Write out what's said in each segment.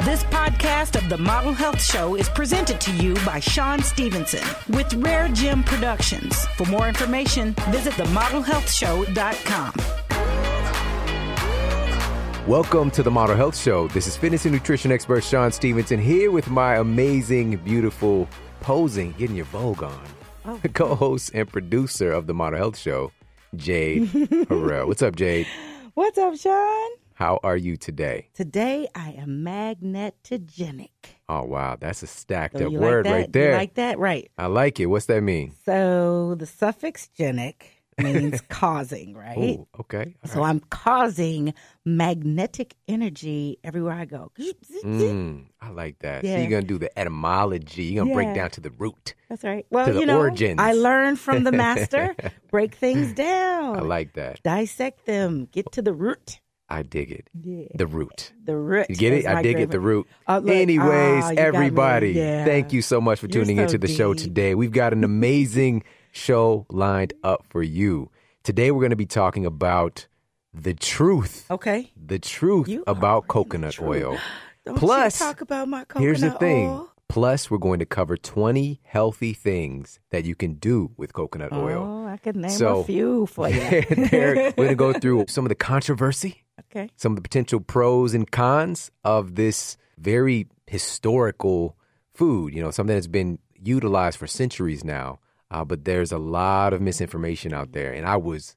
This podcast of the Model Health Show is presented to you by Sean Stevenson with Rare Gem Productions. For more information, visit themodelhealthshow.com. Welcome to the Model Health Show. This is fitness and nutrition expert Sean Stevenson here with my amazing, beautiful, posing, getting your Vogue on, co-host and producer of the Model Health Show, Jade Harrell. What's up, Jade? What's up, Sean? How are you today? Today, I am magnetogenic. Oh, wow. That's a stacked So up you word like that? right there. You like that? Right. I like it. What's that mean? So the suffix genic means causing, right? Oh, okay. All So right. I'm causing magnetic energy everywhere I go. I like that. So Yeah. you're going to do the etymology. You're going to break Yeah. down to the root. That's right. Well, To the origins. I learned from the master. Break things down. I like that. Dissect them. Get to the root. I dig it. Yeah. The root. The root. You get it? is I my dig it, favorite. the root. Look, Anyways, you got me. everybody, Yeah. thank you so much for You're tuning so into the show deep. today. We've got an amazing show lined up for you. Today, we're going to be talking about the truth. Okay. The truth You about already know coconut the truth. oil. Don't Plus, you talk about my coconut Here's the thing. oil. Plus, we're going to cover 20 healthy things that you can do with coconut oil. Oh, I could name So- a few for you. We're going to go through some of the controversy, Okay. some of the potential pros and cons of this very historical food, something that's been utilized for centuries now. But there's a lot of misinformation out there. And I was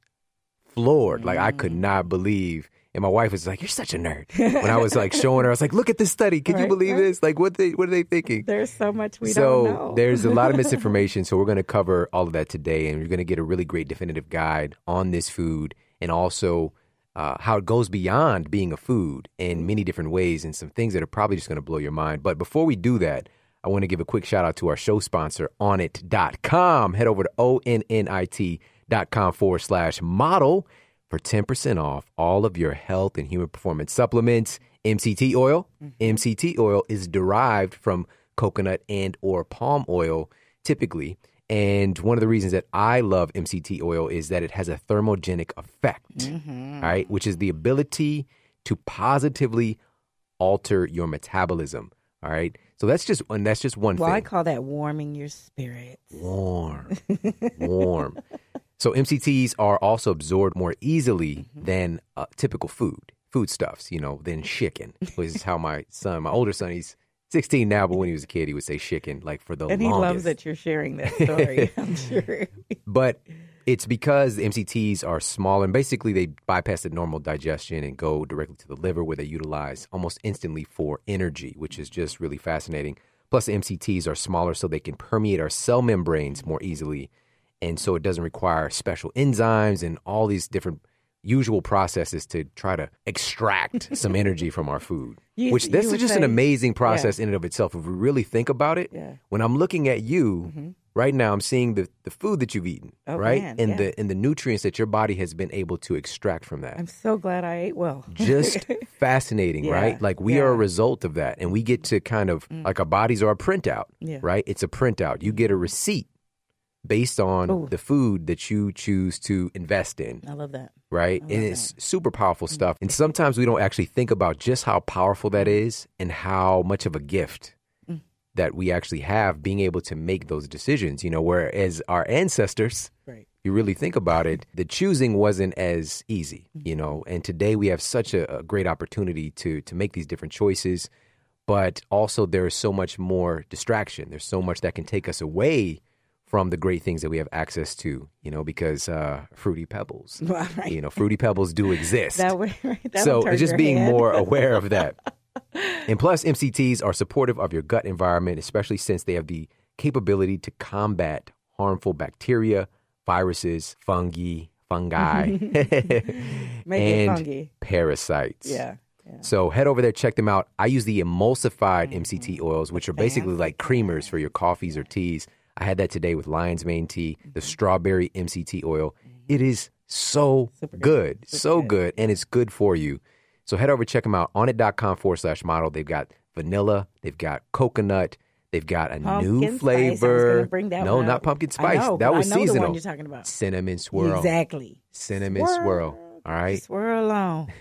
floored. Like, I could not believe. And my wife was like, "You're such a nerd." When I was like showing her, I was like, "Look at this study. Can you Right, believe right. this? Like, what are they thinking?" There's so much we So don't know. there's a lot of misinformation. So we're going to cover all of that today. And you're going to get a really great definitive guide on this food and also how it goes beyond being a food in many different ways and some things that are probably just going to blow your mind. But before we do that, I want to give a quick shout out to our show sponsor, Onnit.com. Head over to onnit.com/model for 10% off all of your health and human performance supplements. MCT oil. MCT oil is derived from coconut and or palm oil typically. And one of the reasons that I love MCT oil is that it has a thermogenic effect, all right, which is the ability to positively alter your metabolism. All right. So that's just one Well, thing. I call that warming your spirits. Warm. So MCTs are also absorbed more easily than typical foodstuffs, than chicken, which is how my older son, he's 16 now, but when he was a kid, he would say chicken like for the And longest. he loves that you're sharing that story, I'm sure. But it's because the MCTs are smaller and basically they bypass the normal digestion and go directly to the liver where they utilize almost instantly for energy, which is just really fascinating. Plus, the MCTs are smaller so they can permeate our cell membranes more easily. And so it doesn't require special enzymes and all these different usual processes to try to extract some energy from our food. This is would just an say- amazing process in and of itself. If we really think about it, Yeah. when I'm looking at you right now, I'm seeing the food that you've eaten, Oh, right? man, and yeah. the nutrients that your body has been able to extract from that. I'm so glad I ate well. Just fascinating, Yeah, right? Like we are a yeah. result of that. And we get to kind of, like our bodies are a printout, Yeah. right? It's a printout. You get a receipt based on Ooh. the food that you choose to invest in, I love that. right? And it's super powerful stuff. And sometimes we don't actually think about just how powerful that is and how much of a gift that we actually have being able to make those decisions, whereas our ancestors, Right. you really think about it, the choosing wasn't as easy, and today we have such a great opportunity to make these different choices, but also there is so much more distraction. There's so much that can take us away from the great things that we have access to, because Fruity Pebbles, Well, right. Fruity Pebbles do exist. That would So turn it's just your being head. more aware of that. And plus, MCTs are supportive of your gut environment, especially since they have the capability to combat harmful bacteria, viruses, fungi, Make it and funky. parasites. Yeah. So head over there, check them out. I use the emulsified MCT oils, which are basically like creamers for your coffees or teas. I had that today with lion's mane tea, the strawberry MCT oil. It is so Super good, Super so good. good, and it's good for you. So head over, check them out, onnit.com/model. They've got vanilla, they've got coconut, they've got a Pumpkin new spice. I was flavor. gonna bring that No, one not up. pumpkin I spice. know, That but was I know the seasonal. one you're talking about. Cinnamon swirl. Exactly. Cinnamon swirl. All right. Just swirl along.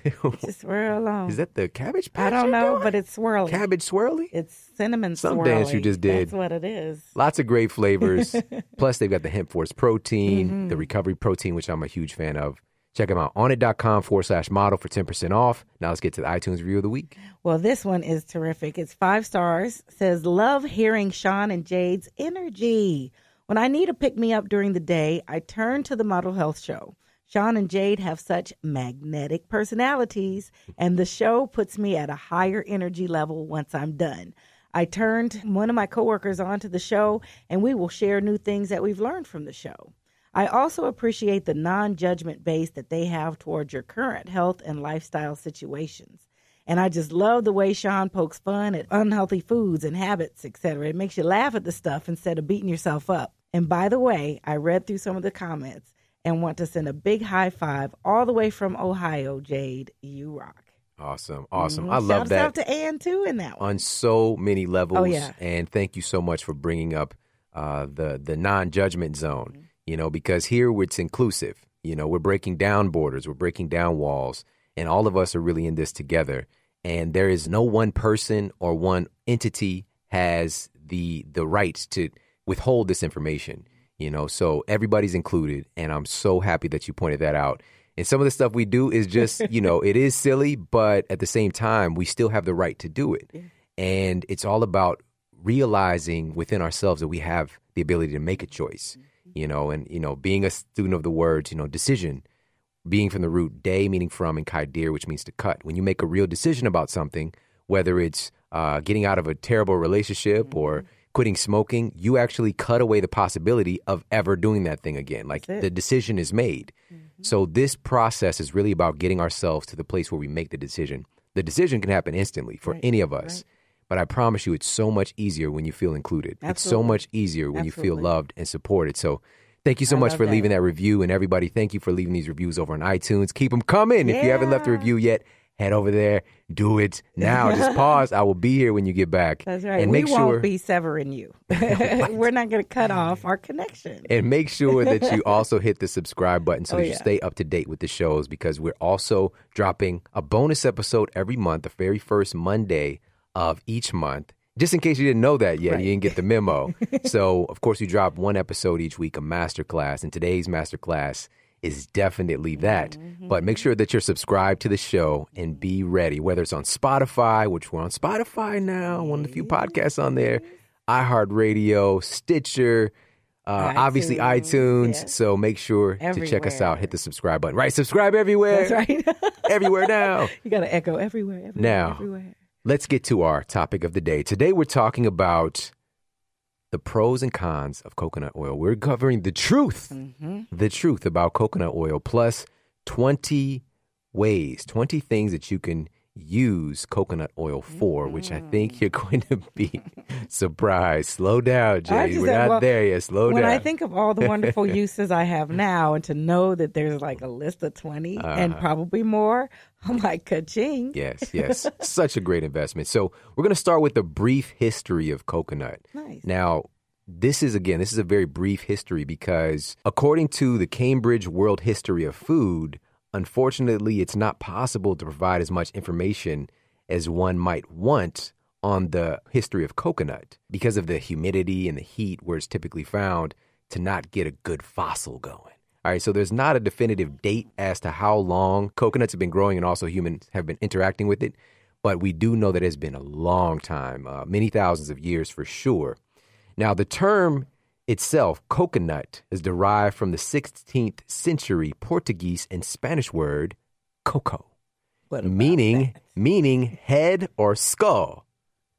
Just swirl along. Is that the cabbage patch? I don't know, but it's swirly. Cabbage swirly? It's cinnamon Some swirly. dance you just did. That's what it is. Lots of great flavors. Plus, they've got the hemp force protein, the recovery protein, which I'm a huge fan of. Check them out. Onnit.com/model for 10% off. Now let's get to the iTunes review of the week. Well, this one is terrific. It's 5 stars. Says, love hearing Sean and Jade's energy. When I need a pick-me-up during the day, I turn to the Model Health Show. Sean and Jade have such magnetic personalities, and the show puts me at a higher energy level once I'm done. I turned one of my coworkers onto the show, and we will share new things that we've learned from the show. I also appreciate the non-judgment base that they have towards your current health and lifestyle situations. And I just love the way Sean pokes fun at unhealthy foods and habits, etc. It makes you laugh at the stuff instead of beating yourself up. And by the way, I read through some of the comments and want to send a big high five all the way from Ohio, Jade. You rock. Awesome. I love that. Shout out to Ann, too, in that one. On so many levels. Oh, yeah. And thank you so much for bringing up the non-judgment zone, because here it's inclusive. We're breaking down borders. We're breaking down walls. And all of us are really in this together. And there is no one person or one entity has the right to withhold this information. So everybody's included. And I'm so happy that you pointed that out. And some of the stuff we do is just, it is silly, but at the same time, we still have the right to do it. Yeah. And it's all about realizing within ourselves that we have the ability to make a choice, and being a student of the words, decision, being from the root day, meaning from, and kaidir, which means to cut. When you make a real decision about something, whether it's getting out of a terrible relationship or quitting smoking, you actually cut away the possibility of ever doing that thing again. Like the decision is made. So this process is really about getting ourselves to the place where we make the decision. The decision can happen instantly for any of us. Right. But I promise you, it's so much easier when you feel included. Absolutely. It's so much easier when you feel loved and supported. So thank you so much for leaving that review. And everybody, thank you for leaving these reviews over on iTunes. Keep them coming. If you haven't left a review yet, head over there. Do it now. Just pause. I will be here when you get back. That's right. And we won't be severing you. We're not going to cut off our connection. And make sure that you also hit the subscribe button so that you stay up to date with the shows, because we're also dropping a bonus episode every month, the very first Monday of each month. Just in case you didn't know that yet, you didn't get the memo. So, of course, we drop one episode each week, a masterclass. And today's masterclass is definitely that. But make sure that you're subscribed to the show and be ready, whether it's on Spotify, which we're on Spotify now, one of the few podcasts on there, iHeartRadio, Stitcher, obviously iTunes. Yeah. So make sure to check us out. Hit the subscribe button. Right, subscribe everywhere. That's right. Everywhere now. You got to echo everywhere. Everywhere. Let's get to our topic of the day. Today we're talking about the pros and cons of coconut oil. We're covering the truth about coconut oil, plus 20 ways, 20 things that you can use coconut oil for, which I think you're going to be surprised. Slow down, Jay. We're not there yet. Slow down. When I think of all the wonderful uses I have now, and to know that there's like a list of 20 and probably more, I'm like, ka-ching. Yes. Such a great investment. So we're going to start with a brief history of coconut. Nice. Now, this is a very brief history because according to the Cambridge World History of Food, unfortunately, it's not possible to provide as much information as one might want on the history of coconut because of the humidity and the heat where it's typically found to not get a good fossil going. All right, so there's not a definitive date as to how long coconuts have been growing and also humans have been interacting with it, but we do know that it's been a long time, many thousands of years for sure. Now, the term itself, coconut, is derived from the 16th century Portuguese and Spanish word coco, meaning head or skull.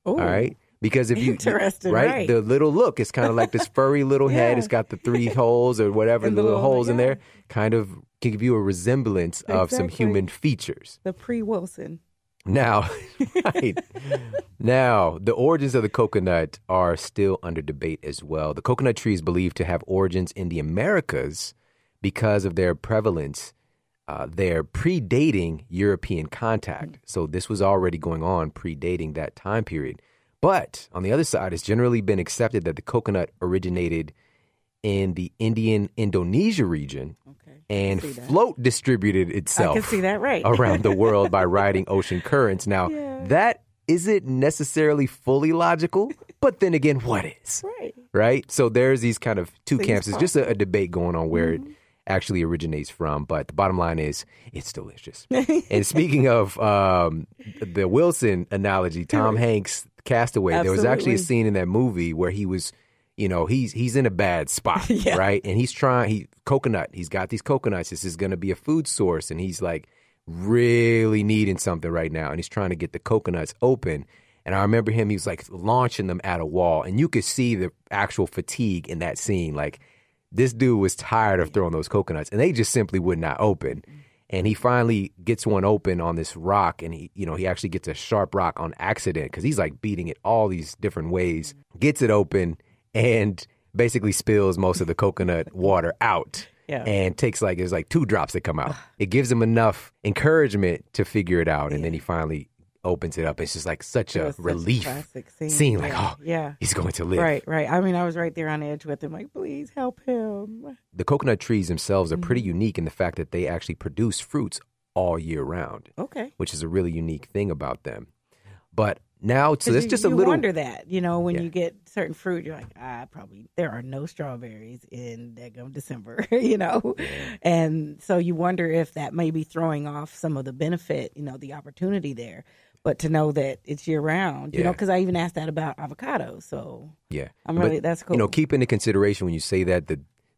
Ooh, all right, because if you right, the little look, it's kind of like this furry little head. It's got the 3 holes or whatever, the little holes in there, kind of can give you a resemblance of some human features. The pre-Wilson. Now, the origins of the coconut are still under debate as well. The coconut tree is believed to have origins in the Americas because of their prevalence. They're predating European contact. So this was already going on, predating that time period. But on the other side, it's generally been accepted that the coconut originated in the Indian Indonesia region and float distributed itself I can see that, right. around the world by riding ocean currents. Now, that isn't necessarily fully logical, but then again, what is? Right? So there's these kind of two camps. It's just a debate going on where it actually originates from. But the bottom line is, it's delicious. And speaking of the Wilson analogy, Tom Hanks, Castaway, there was actually a scene in that movie where he was, he's in a bad spot, right? And he's got these coconuts. This is going to be a food source. And he's like really needing something right now. And he's trying to get the coconuts open. And I remember he was like launching them at a wall. And you could see the actual fatigue in that scene. Like, this dude was tired of throwing those coconuts, and they just simply would not open. And he finally gets one open on this rock, and he actually gets a sharp rock on accident because he's like beating it all these different ways, gets it open, and basically spills most of the coconut water out. And there's like 2 drops that come out. It gives him enough encouragement to figure it out, and then he finally opens it up. It's just like such a relief scene. Like, he's going to live. Right. I mean, I was right there on the edge with him, like, please help him. The coconut trees themselves are pretty unique in the fact that they actually produce fruits all year round. Which is a really unique thing about them. But now, so that's just a little... You wonder that, when you get certain fruit, you're like, there are no strawberries in December, And so you wonder if that may be throwing off some of the benefit, the opportunity there. But to know that it's year round, because I even asked that about avocados. So that's cool. Keep into consideration when you say that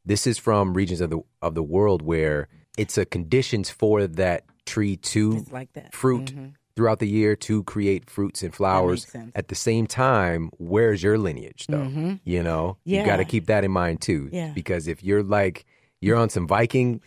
this is from regions of the world where it's a conditions for that tree to fruit throughout the year to create fruits and flowers. At the same time, where's your lineage though? You got to keep that in mind too. Because if you're on some Viking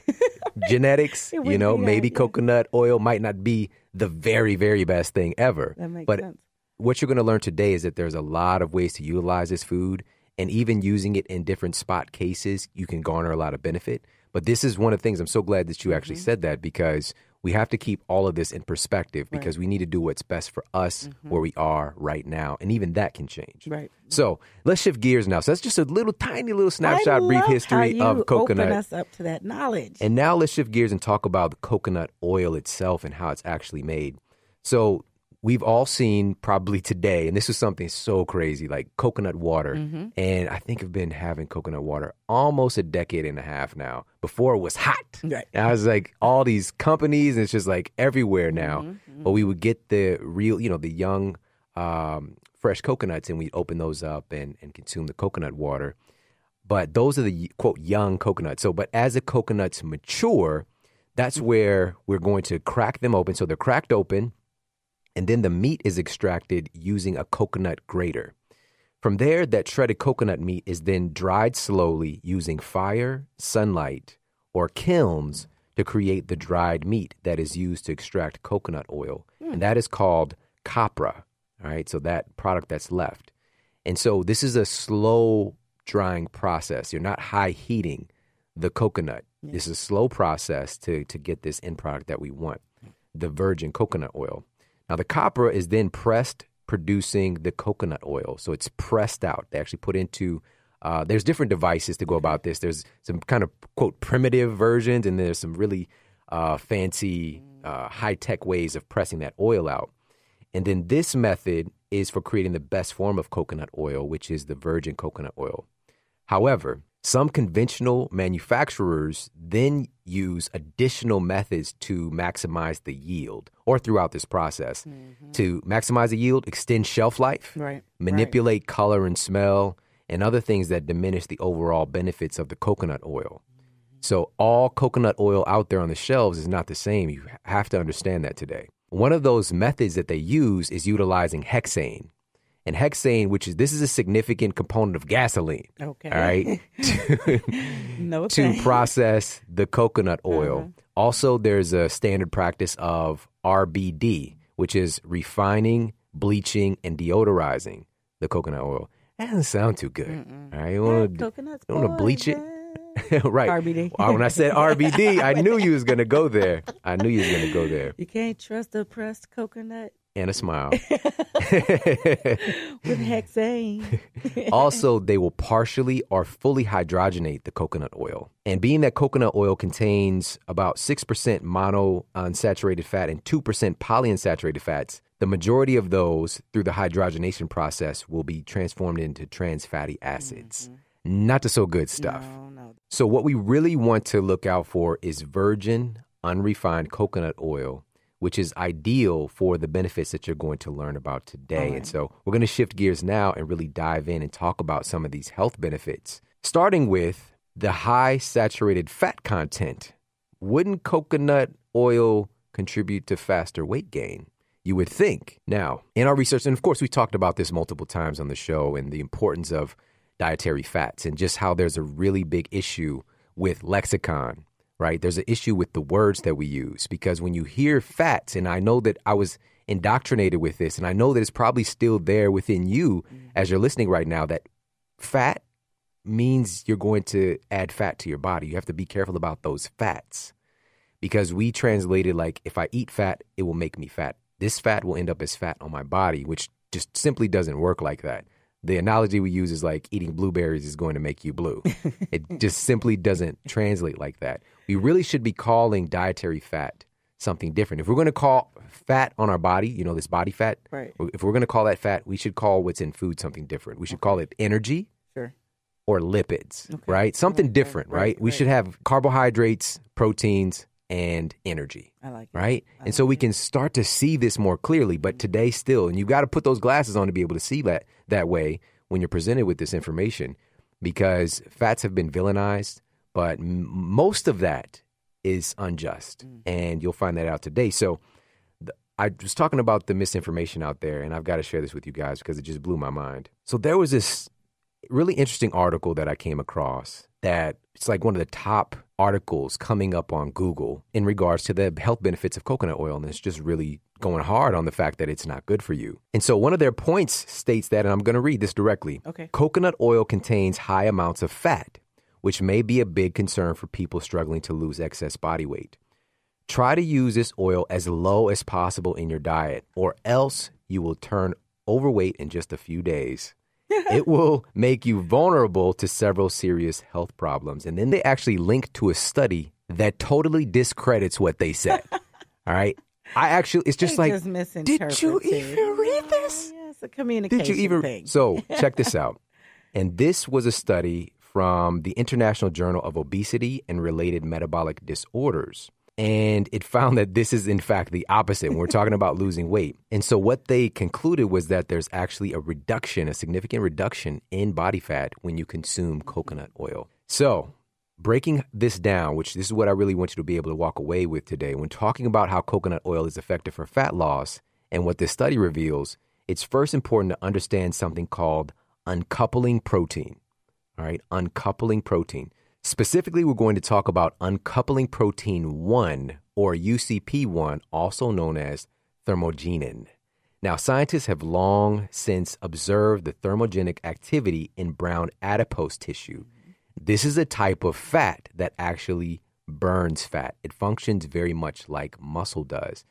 genetics, maybe coconut oil might not be the very, very best thing ever. That makes but sense. What you're going to learn today is that there's a lot of ways to utilize this food, and even using it in different spot cases, you can garner a lot of benefit. But this is one of the things, I'm so glad that you actually said that, because we have to keep all of this in perspective, because we need to do what's best for us where we are right now. And even that can change. Right. So let's shift gears now. So that's just a tiny little snapshot, brief history of coconut. Open us up to that knowledge. And now let's shift gears and talk about the coconut oil itself and how it's actually made. So we've all seen probably today, and this is something so crazy, like coconut water. And I think I've been having coconut water almost a decade and a half now. Before it was hot. Right. And I was like, all these companies, and it's just like everywhere now. But we would get the real, the young, fresh coconuts, and we'd open those up and consume the coconut water. But those are the, quote, young coconuts. So, but as the coconuts mature, that's where we're going to crack them open. So they're cracked open. And then the meat is extracted using a coconut grater. From there, that shredded coconut meat is then dried slowly using fire, sunlight, or kilns to create the dried meat that is used to extract coconut oil. And that is called copra, all right? So that product that's left. And so this is a slow drying process. You're not high heating the coconut. This is a slow process to get this end product that we want, the virgin coconut oil. Now, the copra is then pressed, producing the coconut oil. So it's pressed out. They actually put into, there's different devices to go about this. There's some kind of, quote, primitive versions, and there's some really fancy, high-tech ways of pressing that oil out. And then this method is for creating the best form of coconut oil, which is the virgin coconut oil. However, some conventional manufacturers then use additional methods to maximize the yield, or throughout this process. To maximize the yield, extend shelf life, manipulate color and smell, and other things that diminish the overall benefits of the coconut oil. So all coconut oil out there on the shelves is not the same. You have to understand that today. One of those methods that they use is utilizing hexane. And hexane, this is a significant component of gasoline, all right, to process the coconut oil. Also, there's a standard practice of RBD, which is refining, bleaching, and deodorizing the coconut oil. That doesn't sound too good, all right? You want to bleach it? Right. RBD. When I said RBD, I knew you was going to go there. You can't trust the pressed coconut. and a smile. With hexane. Also, they will partially or fully hydrogenate the coconut oil. And being that coconut oil contains about 6% monounsaturated fat and 2% polyunsaturated fats, the majority of those through the hydrogenation process will be transformed into trans fatty acids. Not the so good stuff. No. So what we really want to look out for is virgin, unrefined coconut oil, which is ideal for the benefits that you're going to learn about today. Right. And so we're going to shift gears now and really dive in and talk about some of these health benefits, starting with the high saturated fat content. Wouldn't coconut oil contribute to faster weight gain? You would think. Now, in our research, and of course, we talked about this multiple times on the show and the importance of dietary fats and just how there's a really big issue with lexicon, right? There's an issue with the words that we use because when you hear fats, and I know that I was indoctrinated with this, and I know that it's probably still there within you as you're listening right now, that fat means you're going to add fat to your body. You have to be careful about those fats because we translated like, if I eat fat, it will make me fat. This fat will end up as fat on my body, which just simply doesn't work like that. The analogy we use is like eating blueberries is going to make you blue. It just simply doesn't translate like that. We really should be calling dietary fat something different. If we're going to call fat on our body, you know, this body fat, Right. if we're going to call that fat, we should call what's in food something different. We should call it energy Sure. or lipids, right? Something different, right? We should have carbohydrates, proteins, and energy. I like it. Right? And so we can start to see this more clearly, but today still, and you've got to put those glasses on to be able to see that way when you're presented with this information, because fats have been villainized, but most of that is unjust. And you'll find that out today. So I was talking about the misinformation out there, and I've got to share this with you guys because it just blew my mind. So there was this really interesting article that I came across that it's like one of the top articles coming up on Google in regards to the health benefits of coconut oil. And it's just really going hard on the fact that it's not good for you. And so one of their points states that, and I'm going to read this directly. Okay. Coconut oil contains high amounts of fat, which may be a big concern for people struggling to lose excess body weight. Try to use this oil as low as possible in your diet, or else you will turn overweight in just a few days. It will make you vulnerable to several serious health problems. And then they actually link to a study that totally discredits what they said. All right. It's just like, did you even read this? Yeah, it's a communication thing. So check this out. And this was a study from the International Journal of Obesity and Related Metabolic Disorders. And it found that this is, in fact, the opposite when we're talking about losing weight. And so what they concluded was that there's actually a significant reduction in body fat when you consume coconut oil. So breaking this down, which this is what I really want you to be able to walk away with today, when talking about how coconut oil is effective for fat loss and what this study reveals, it's first important to understand something called uncoupling protein. All right, uncoupling protein. Specifically, we're going to talk about uncoupling protein 1, or UCP1, also known as thermogenin. Now, scientists have long since observed the thermogenic activity in brown adipose tissue. This is a type of fat that actually burns fat. It functions very much like muscle does.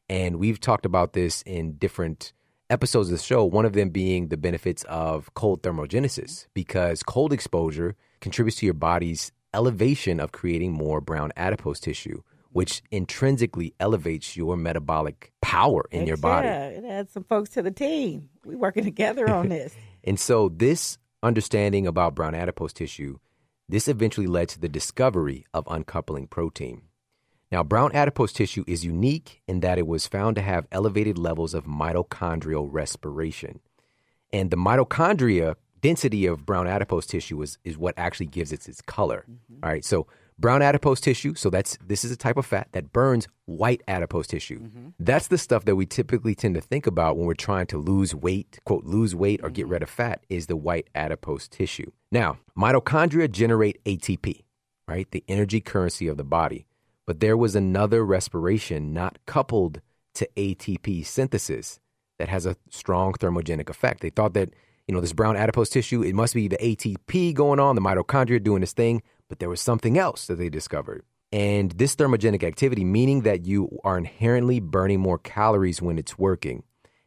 And we've talked about this in different episodes of the show, one of them being the benefits of cold thermogenesis, because cold exposure contributes to your body's elevation of creating more brown adipose tissue, which intrinsically elevates your metabolic power in your body. Yeah, it adds some folks to the team. We're working together on this. And so this understanding about brown adipose tissue, this eventually led to the discovery of uncoupling protein. Now, brown adipose tissue is unique in that it was found to have elevated levels of mitochondrial respiration. And the mitochondria density of brown adipose tissue is what actually gives it its color. All right, so brown adipose tissue, so this is a type of fat that burns white adipose tissue. That's the stuff that we typically tend to think about when we're trying to lose weight, quote, lose weight or get rid of fat, is the white adipose tissue. Now, mitochondria generate ATP, right, the energy currency of the body. But there was another respiration not coupled to ATP synthesis that has a strong thermogenic effect. They thought that, this brown adipose tissue, it must be the ATP going on, the mitochondria doing this thing, but there was something else that they discovered. And this thermogenic activity, meaning that you are inherently burning more calories when it's working.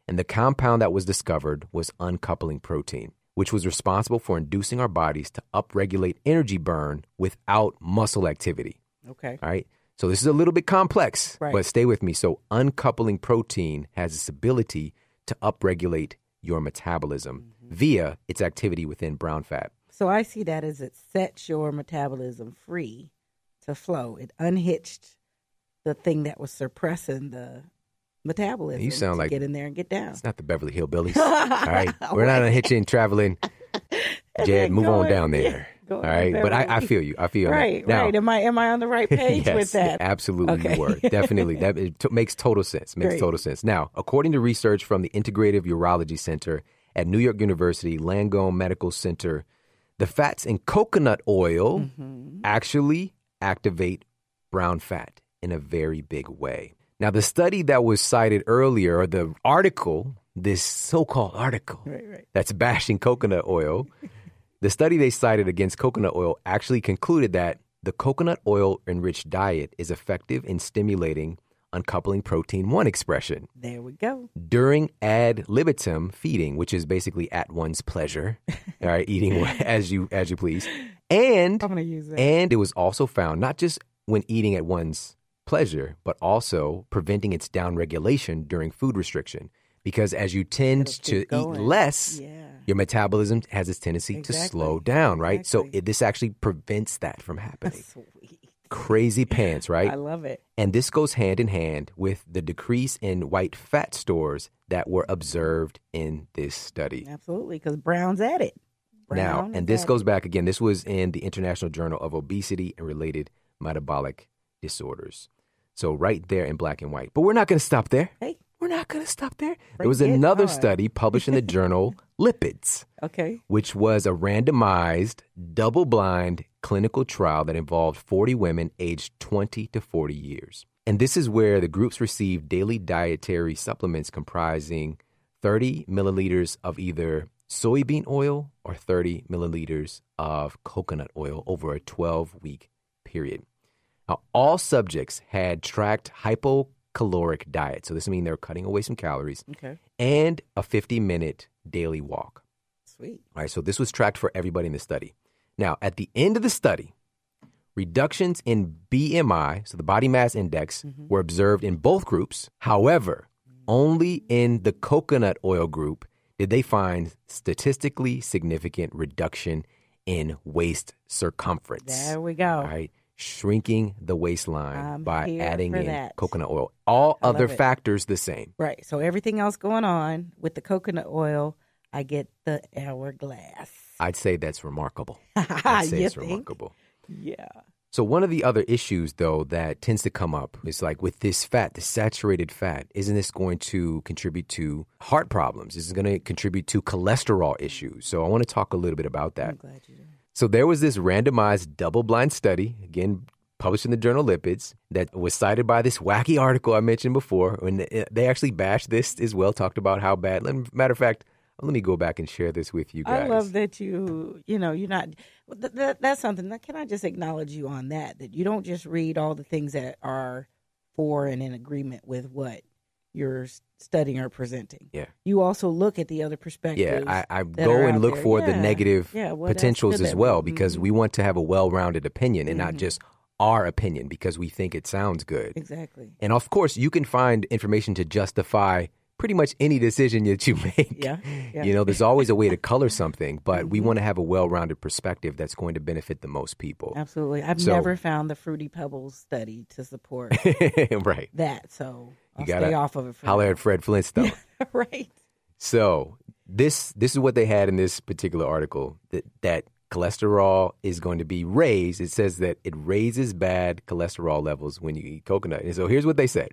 And the compound that was discovered was uncoupling protein, which was responsible for inducing our bodies to upregulate energy burn without muscle activity. Okay. All right. So this is a little bit complex, Right. but stay with me. So uncoupling protein has this ability to upregulate your metabolism via its activity within brown fat. So I see that as it sets your metabolism free to flow. It unhitched the thing that was suppressing the metabolism. You sound to like- get in there and get down. It's not the Beverly Hillbillies. All right. We're not unhitching, traveling. Jed, move on down there. Go All on, right. But I Beverly. feel you. I feel Right, that. Now, right. Am I on the right page yes, with that? absolutely Okay. you were. Definitely. Makes total sense. Makes Great. total sense. Now, according to research from the Integrative Urology Center at New York University Langone Medical Center, the fats in coconut oil Mm-hmm. actually activate brown fat in a very big way. Now, the study that was cited earlier, or the article, this so-called article Right. that's bashing coconut oil, the study they cited against coconut oil actually concluded that the coconut oil-enriched diet is effective in stimulating uncoupling protein 1 expression There we go. during ad libitum feeding, which is basically at one's pleasure, all right, eating as you please. And I'm going to use that. and it was also found not just when eating at one's pleasure, but also preventing its downregulation during food restriction. Because as you tend It'll to keep going. eat less, Yeah. your metabolism has this tendency to Exactly. slow down, right? So Exactly. this actually prevents that from happening. Sweet. Crazy pants, right? I love it. And this goes hand in hand with the decrease in white fat stores that were observed in this study. Absolutely, because Brown's at it. Now, Brown and is this at goes it. back again, this was in the International Journal of Obesity and Related Metabolic Disorders. So right there in black and white. But we're not going to stop there. Hey. We're not going to stop there. There was Forget another not. study published in the journal Lipids, Okay. which was a randomized, double-blind clinical trial that involved 40 women aged 20 to 40 years. And this is where the groups received daily dietary supplements comprising 30 milliliters of either soybean oil or 30 milliliters of coconut oil over a 12-week period. Now, all subjects had tracked hypocaloric diet. So this means they're cutting away some calories Okay. and a 50-minute daily walk. Sweet. All right, so this was tracked for everybody in the study. Now, at the end of the study, reductions in BMI, so the body mass index, were observed in both groups. However, only in the coconut oil group did they find statistically significant reduction in waist circumference. There we go. All right, shrinking the waistline I'm by here adding for in that. coconut oil. All I other love it. factors the same. Right. So everything else going on with the coconut oil, I get the hourglass. I'd say that's remarkable. I'd say You it's think? remarkable. Yeah. So one of the other issues, though, that tends to come up is like with this fat, the saturated fat, isn't this going to contribute to heart problems? Is it going to contribute to cholesterol issues? So I want to talk a little bit about that. I'm glad you did. So there was this randomized double-blind study, again, published in the journal Lipids, that was cited by this wacky article I mentioned before. And they actually bashed this as well, talked about how bad. Matter of fact, let me go back and share this with you guys. I love that you're not, that's something that, can I just acknowledge you on that you don't just read all the things that are for and in agreement with what you're studying or presenting. Yeah. You also look at the other perspectives. Yeah, I that go are and out look there. for the Yeah. negative Yeah, what else potentials could as that well be? because we want to have a well-rounded opinion and not just our opinion because we think it sounds good. Exactly. And of course, you can find information to justify pretty much any decision that you make. Yeah, yeah. You know, there's always a way to color something, but we want to have a well-rounded perspective that's going to benefit the most people. Absolutely. I've So- never found the Fruity Pebbles study to support Right. that, so I'll gotta stay off of it for Holler now. at Fred Flintstone. Right. So this is what they had in this particular article, that cholesterol is going to be raised. It says that it raises bad cholesterol levels when you eat coconut. And so here's what they said.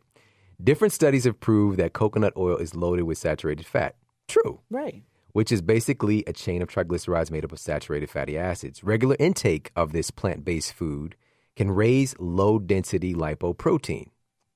Different studies have proved that coconut oil is loaded with saturated fat. True. Right. Which is basically a chain of triglycerides made up of saturated fatty acids. Regular intake of this plant-based food can raise low-density lipoprotein.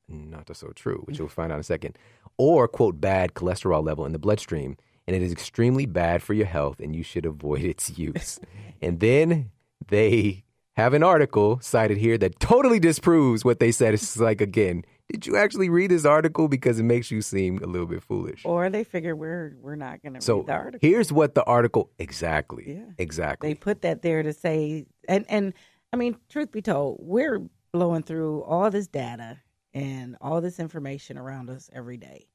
Not so true, which you'll find out in a second. Or, quote, bad cholesterol level in the bloodstream. And it is extremely bad for your health, and you should avoid its use. And then they have an article cited here that totally disproves what they said. It's like, again, did you actually read this article? Because it makes you seem a little bit foolish. Or they figure we're not going to read the article. Here's what the article, exactly. They put that there to say, and I mean, truth be told, we're blowing through all this data and all this information around us every day.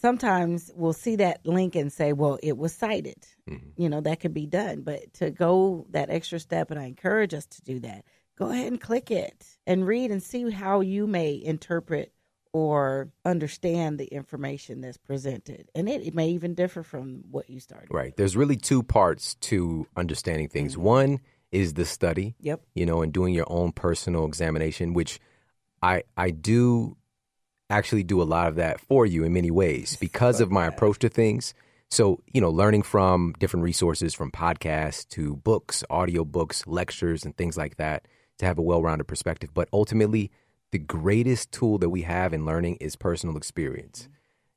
Sometimes we'll see that link and say, well, it was cited. Mm-hmm. That could be done. But to go that extra step, and I encourage us to do that, go ahead and click it and read and see how you may interpret or understand the information that's presented. And it may even differ from what you started. Right. There's really two parts to understanding things. Mm-hmm. One is the study, and doing your own personal examination, which I do actually do a lot of that for you in many ways because of my approach to things. So, learning from different resources, from podcasts to books, audiobooks, lectures, and things like that to have a well-rounded perspective. But ultimately, the greatest tool that we have in learning is personal experience.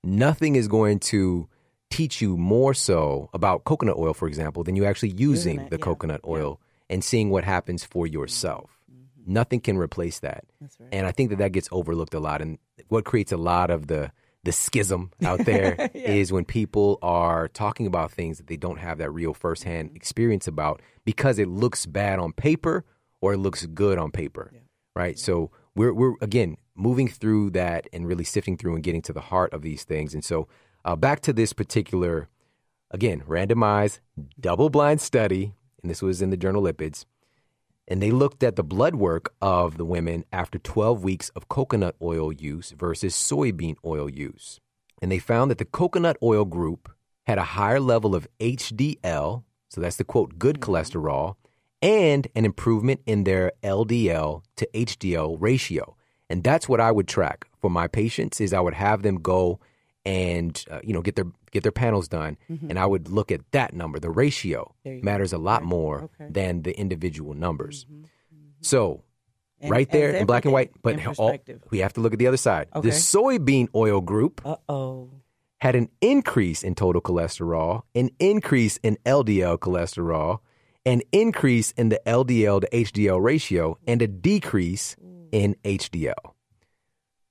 Mm-hmm. Nothing is going to teach you more so about coconut oil, for example, than you actually using the coconut oil and seeing what happens for yourself. Mm-hmm. Nothing can replace that. That's right. And I think that gets overlooked a lot. And what creates a lot of the schism out there is when people are talking about things that they don't have that real firsthand experience about because it looks bad on paper or it looks good on paper, right? Yeah. So we're again moving through that and really sifting through and getting to the heart of these things. And so back to this particular, again, randomized double-blind study, and this was in the journal Lipids, and they looked at the blood work of the women after 12 weeks of coconut oil use versus soybean oil use. And they found that the coconut oil group had a higher level of HDL, so that's the, quote, good cholesterol, and an improvement in their LDL to HDL ratio. And that's what I would track for my patients is I would have them go and, get their panels done. Mm-hmm. And I would look at that number. The ratio matters a lot more than the individual numbers. Mm-hmm. Mm-hmm. So right there in black and white, but we have to look at the other side. Okay. The soybean oil group had an increase in total cholesterol, an increase in LDL cholesterol, an increase in the LDL to HDL ratio, and a decrease in HDL.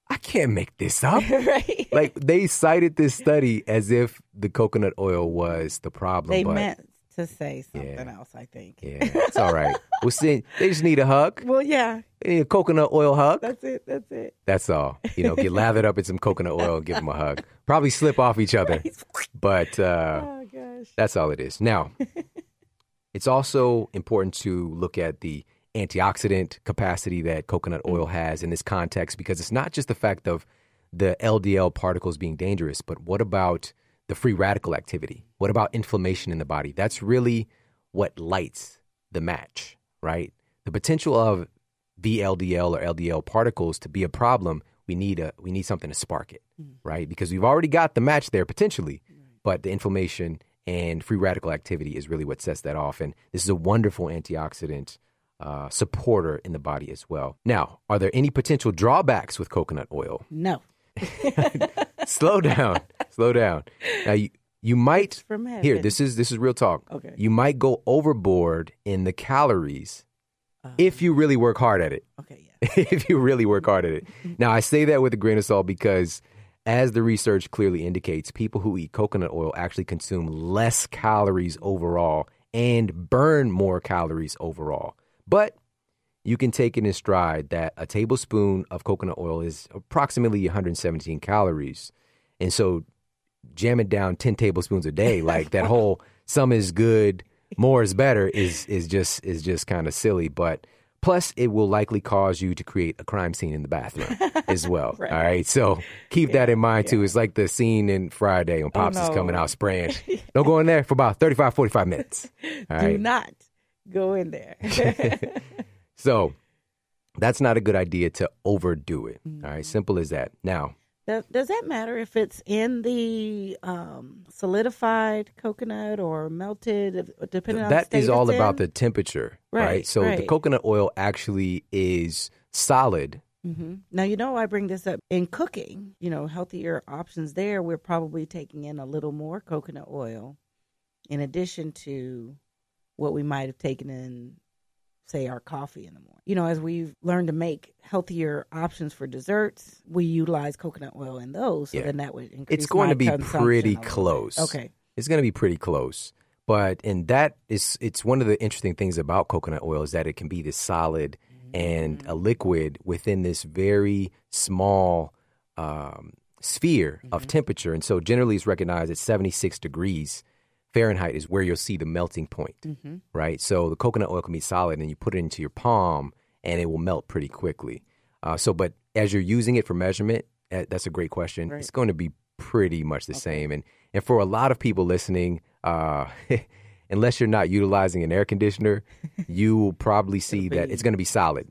I can't make this up. Right. Like, they cited this study as if the coconut oil was the problem. They meant to say something else, I think. Yeah, it's all right. We'll see. They just need a hug. Well, yeah. They need a coconut oil hug. That's it. That's all. Get lathered up in some coconut oil and give them a hug. Probably slip off each other. But oh, gosh. That's all it is. Now, it's also important to look at the antioxidant capacity that coconut oil has in this context, because it's not just the fact of the LDL particles being dangerous, but what about the free radical activity? What about inflammation in the body? That's really what lights the match, right? The potential of VLDL or LDL particles to be a problem, we need something to spark it, right? Because we've already got the match there potentially, but the inflammation and free radical activity is really what sets that off. And this is a wonderful antioxidant supporter in the body as well. Now, are there any potential drawbacks with coconut oil? No. Slow down. Now, you might here. This is real talk. Okay. You might go overboard in the calories if you really work hard at it. Okay. Yeah. If you really work hard at it. Now, I say that with a grain of salt because, as the research clearly indicates, people who eat coconut oil actually consume less calories overall and burn more calories overall. But you can take it in stride that a tablespoon of coconut oil is approximately 117 calories. And so jamming down 10 tablespoons a day, like that whole some is good, more is better is just kind of silly. But plus, it will likely cause you to create a crime scene in the bathroom as well. Right. All right. So keep that in mind, too. It's like the scene in Friday when Pops is coming out spraying. Don't go in there for about 35, 45 minutes. All right? Do not go in there. So that's not a good idea to overdo it. Mm-hmm. All right. Simple as that. Now, does that matter if it's in the solidified coconut or melted, depending on the state that is all about the temperature, right? So the coconut oil actually is solid. Mm-hmm. Now, I bring this up in cooking, healthier options there. We're probably taking in a little more coconut oil in addition to what we might have taken in say, our coffee in the morning. You know, as we've learned to make healthier options for desserts, we utilize coconut oil in those. So then that would increase It's going my to be consumption pretty a little bit. close. Okay. It's going to be pretty close. And it's one of the interesting things about coconut oil is that it can be this solid and a liquid within this very small sphere of temperature. And so generally it's recognized at 76 degrees Fahrenheit is where you'll see the melting point, right? So the coconut oil can be solid and you put it into your palm and it will melt pretty quickly. But as you're using it for measurement, that's a great question. Right. It's going to be pretty much the same. And for a lot of people listening, unless you're not utilizing an air conditioner, you will probably see that it's going to be solid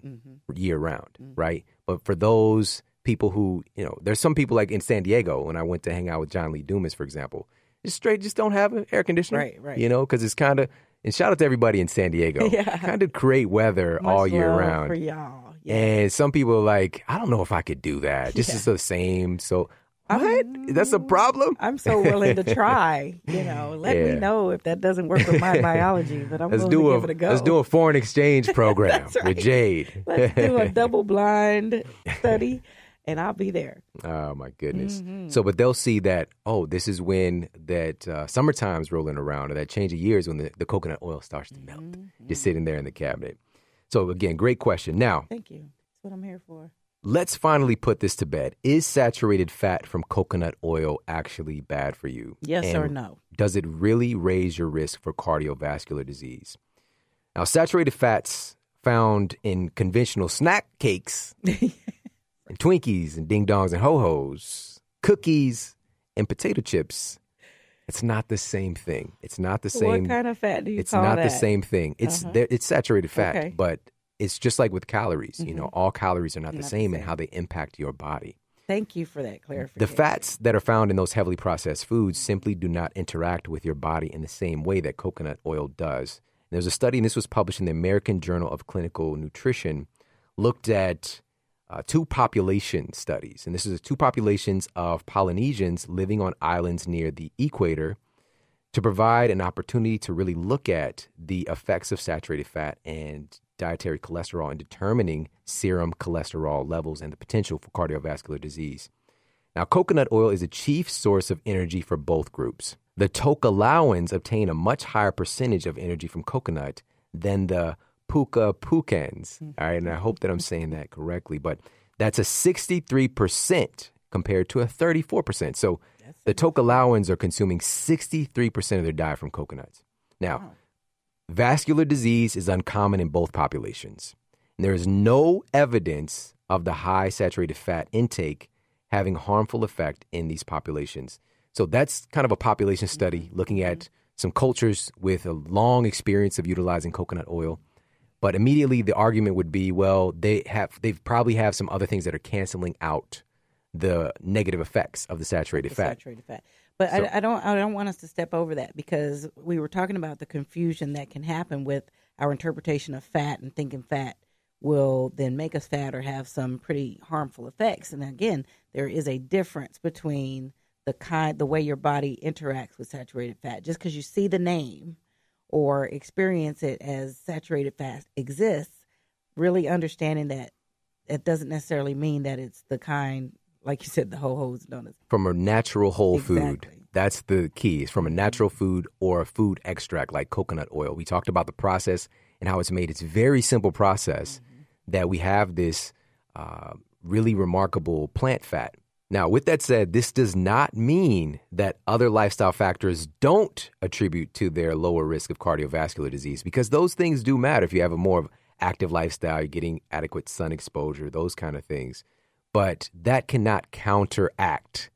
year round, right? But for those people who, there's some people like in San Diego, when I went to hang out with John Lee Dumas, for example, just don't have an air conditioner, right. Because it's kind of, and shout out to everybody in San Diego, kind of great weather all year round. For y'all. Yeah. And some people are like, I don't know if I could do that. This is the same. So what? That's a problem? I'm so willing to try. Let me know if that doesn't work with my biology, but I'm willing to give it a go. Let's do a foreign exchange program with Jade. Let's do a double-blind study, and I'll be there. Oh, my goodness. So, but they'll see that, this is when that summertime's rolling around, or that change of years when the coconut oil starts to melt, just sitting there in the cabinet. So, again, great question. Now, thank you. That's what I'm here for. Let's finally put this to bed. Is saturated fat from coconut oil actually bad for you? Yes or no? Does it really raise your risk for cardiovascular disease? Now, saturated fats found in conventional snack cakes and Twinkies and Ding Dongs and Ho-Hos, cookies and potato chips, it's not the same thing. It's not the same. What kind of fat do you call that? It's not that? the same thing. It's saturated fat, but it's just like with calories. Mm-hmm. All calories are not the same in how they impact your body. Thank you for that clarification. The fats that are found in those heavily processed foods simply do not interact with your body in the same way that coconut oil does. And there's a study, and this was published in the American Journal of Clinical Nutrition, looked at two population studies. And this is two populations of Polynesians living on islands near the equator to provide an opportunity to really look at the effects of saturated fat and dietary cholesterol in determining serum cholesterol levels and the potential for cardiovascular disease. Now, coconut oil is a chief source of energy for both groups. The Tokelauans obtain a much higher percentage of energy from coconut than the Pukapukans. All right, and I hope that I'm saying that correctly, but that's a 63% compared to a 34%. So the Tokelauans are consuming 63% of their diet from coconuts. Now, vascular disease is uncommon in both populations. And there is no evidence of the high saturated fat intake having harmful effect in these populations. So that's kind of a population study looking at some cultures with a long experience of utilizing coconut oil. But immediately the argument would be, well, they probably have some other things that are canceling out the negative effects of the saturated fat. But so, I don't want us to step over that, because we were talking about the confusion that can happen with our interpretation of fat and thinking fat will then make us fat or have some pretty harmful effects. And again, there is a difference between the way your body interacts with saturated fat. Just because you see the name or experience it as saturated fat exists, really understanding that it doesn't necessarily mean that it's the kind, like you said, the Ho-Hos donuts. From a natural whole food. That's the key. It's from a natural food or a food extract like coconut oil. We talked about the process and how it's made. It's a very simple process that we have this really remarkable plant fat. Now, with that said, this does not mean that other lifestyle factors don't attribute to their lower risk of cardiovascular disease, because those things do matter. If you have a more active lifestyle, you're getting adequate sun exposure, those kind of things. But that cannot counteract.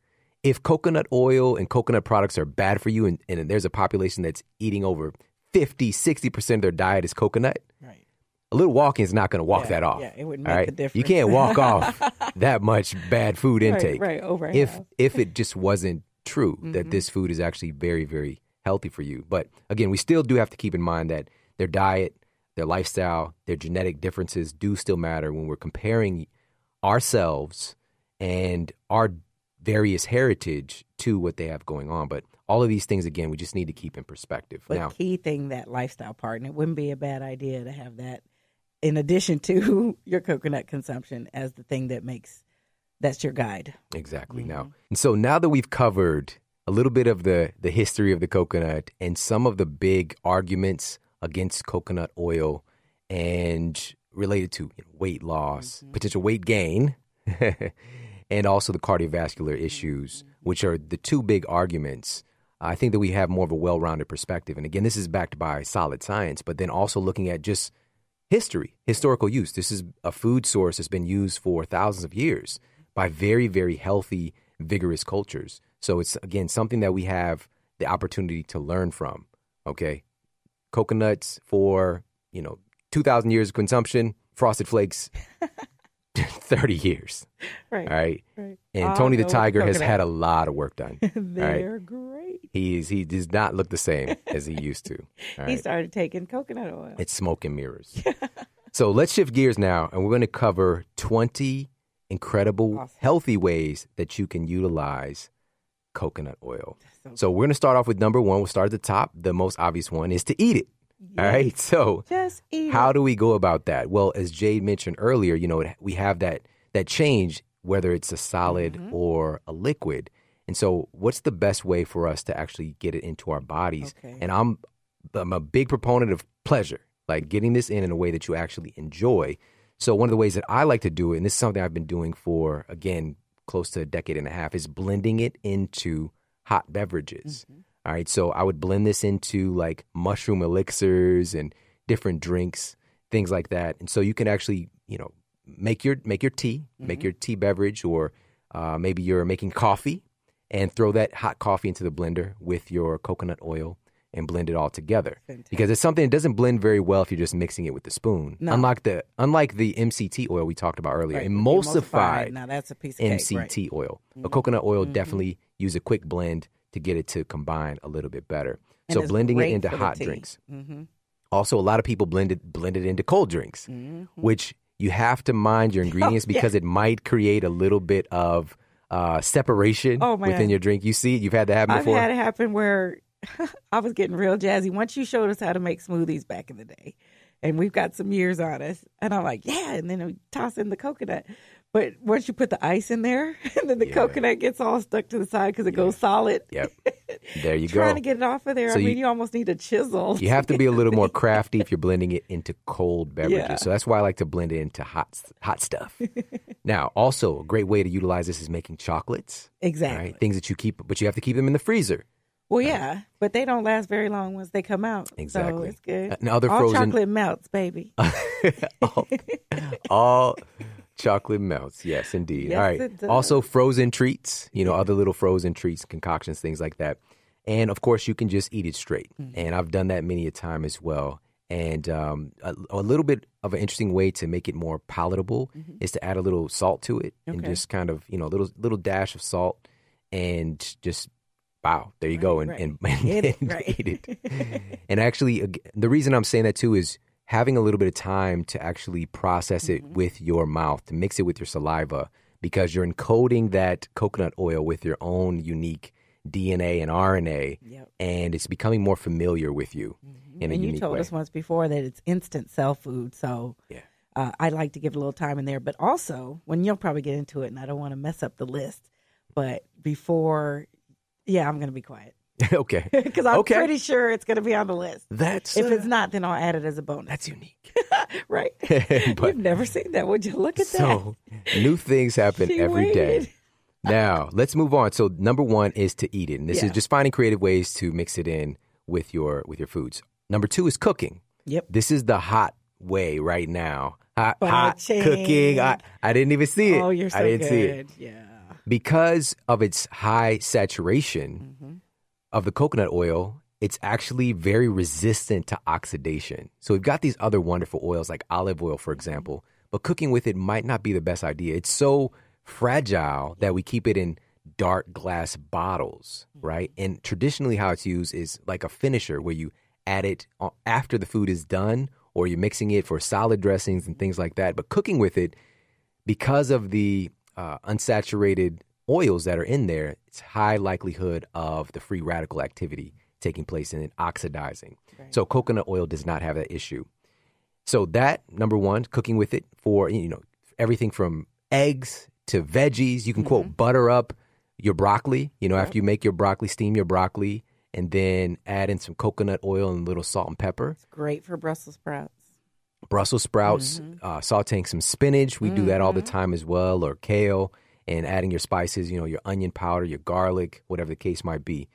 If coconut oil and coconut products are bad for you, and there's a population that's eating over 50, 60% of their diet is coconut, right, a little walking is not going to walk that off. Yeah, it would make the difference. You can't walk off that much bad food intake. Right, over if it just wasn't true that this food is actually very, very healthy for you. But again, we still do have to keep in mind that their diet, their lifestyle, their genetic differences do still matter when we're comparing ourselves and our various heritage to what they have going on. But all of these things, again, we just need to keep in perspective. But key thing, that lifestyle part, and it wouldn't be a bad idea to have that in addition to your coconut consumption as the thing that's your guide. Exactly. Now that we've covered a little bit of the history of the coconut and some of the big arguments against coconut oil and related to weight loss, potential weight gain, and also the cardiovascular issues, which are the two big arguments, I think that we have more of a well-rounded perspective. And again, this is backed by solid science, but then also looking at just historical use. This is a food source that's been used for thousands of years by very, very healthy, vigorous cultures. So it's, again, something that we have the opportunity to learn from, okay? Coconuts for, 2,000 years of consumption, Frosted Flakes, 30 years. Right. All right. Right. And Tony the Tiger has had a lot of work done. They're great. He does not look the same as he used to. All He right? started taking coconut oil. It's smoke and mirrors. So let's shift gears now, and we're going to cover 20 incredible, healthy ways that you can utilize coconut oil. So we're going to start off with number one. We'll start at the top. The most obvious one is to eat it. Yes. All right. So Just eat how it. do we go about that? Well, as Jade mentioned earlier, we have that change, whether it's a solid or a liquid. And so what's the best way for us to actually get it into our bodies? Okay. And I'm a big proponent of pleasure, like getting this in a way that you actually enjoy. So one of the ways that I like to do it, and this is something I've been doing for, again, close to a decade and a half, is blending it into hot beverages. All right. So I would blend this into like mushroom elixirs and different drinks, things like that. And so you can actually, make your tea, make your tea beverage, or maybe you're making coffee and throw that hot coffee into the blender with your coconut oil and blend it all together. Fantastic. Because it's something that doesn't blend very well if you're just mixing it with the spoon. No. Unlike the MCT oil we talked about earlier, Right. emulsified Now that's a piece of cake, MCT oil. But coconut oil definitely use a quick blend to get it to combine a little bit better. And So it's blending it great into for the hot tea. drinks. Also, a lot of people blend it into cold drinks, which you have to mind your ingredients because it might create a little bit of separation within your drink. You see, you've had that happen before? I've had it happen where I was getting real jazzy. Once you showed us how to make smoothies back in the day, and we've got some years on us, and I'm like, yeah, and then we toss in the coconut. But once you put the ice in there, and then the coconut gets all stuck to the side because it goes solid. Yep. There you go. Trying to get it off of there. So you almost need a chisel. You have to be a little more crafty if you're blending it into cold beverages. Yeah. So that's why I like to blend it into hot stuff. Now, also, a great way to utilize this is making chocolates. Exactly. Right? Things that you keep, but you have to keep them in the freezer. Well, yeah, but they don't last very long once they come out. Exactly. So it's good. And other all frozen chocolate melts, baby. all chocolate melts. Yes, indeed. Yes, All right. it does. Also, frozen treats, other little frozen treats, concoctions, things like that. And of course, you can just eat it straight. And I've done that many a time as well. And a little bit of an interesting way to make it more palatable is to add a little salt to it and just kind of, a little dash of salt and just, wow, there you go. And eat it. And actually, the reason I'm saying that too is having a little bit of time to actually process it with your mouth, to mix it with your saliva, because you're encoding that coconut oil with your own unique DNA and RNA, and it's becoming more familiar with you in a unique way. And you told us once before that it's instant cell food, so I like to give a little time in there. But also, when you'll probably get into it, and I don't want to mess up the list, but before, I'm going to be quiet. Okay. Because I'm pretty sure it's going to be on the list. That's if it's not, then I'll add it as a bonus. That's unique. Right? But, you've never seen that. Would you look at that? So, new things happen every day. Now, let's move on. So, number one is to eat it. And this is just finding creative ways to mix it in with your foods. Number two is cooking. Yep. This is the hot way right now. Hot Ba-ching. cooking. I didn't even see it. Oh, you're so I didn't good. see it. Yeah. Because of its high saturation of the coconut oil, it's actually very resistant to oxidation. So we've got these other wonderful oils like olive oil, for example, but cooking with it might not be the best idea. It's so fragile that we keep it in dark glass bottles, right? And traditionally how it's used is like a finisher where you add it after the food is done, or you're mixing it for salad dressings and things like that. But cooking with it, because of the unsaturated oils that are in there, it's high likelihood of the free radical activity taking place and it oxidizing. Right. So coconut oil does not have that issue. So that, number one, cooking with it for, everything from eggs to veggies. You can, quote, butter up your broccoli, after you make your broccoli, steam your broccoli, and then add in some coconut oil and a little salt and pepper. It's great for Brussels sprouts. Brussels sprouts, sauteing some spinach. We do that all the time as well, or kale, and adding your spices, your onion powder, your garlic, whatever the case might be.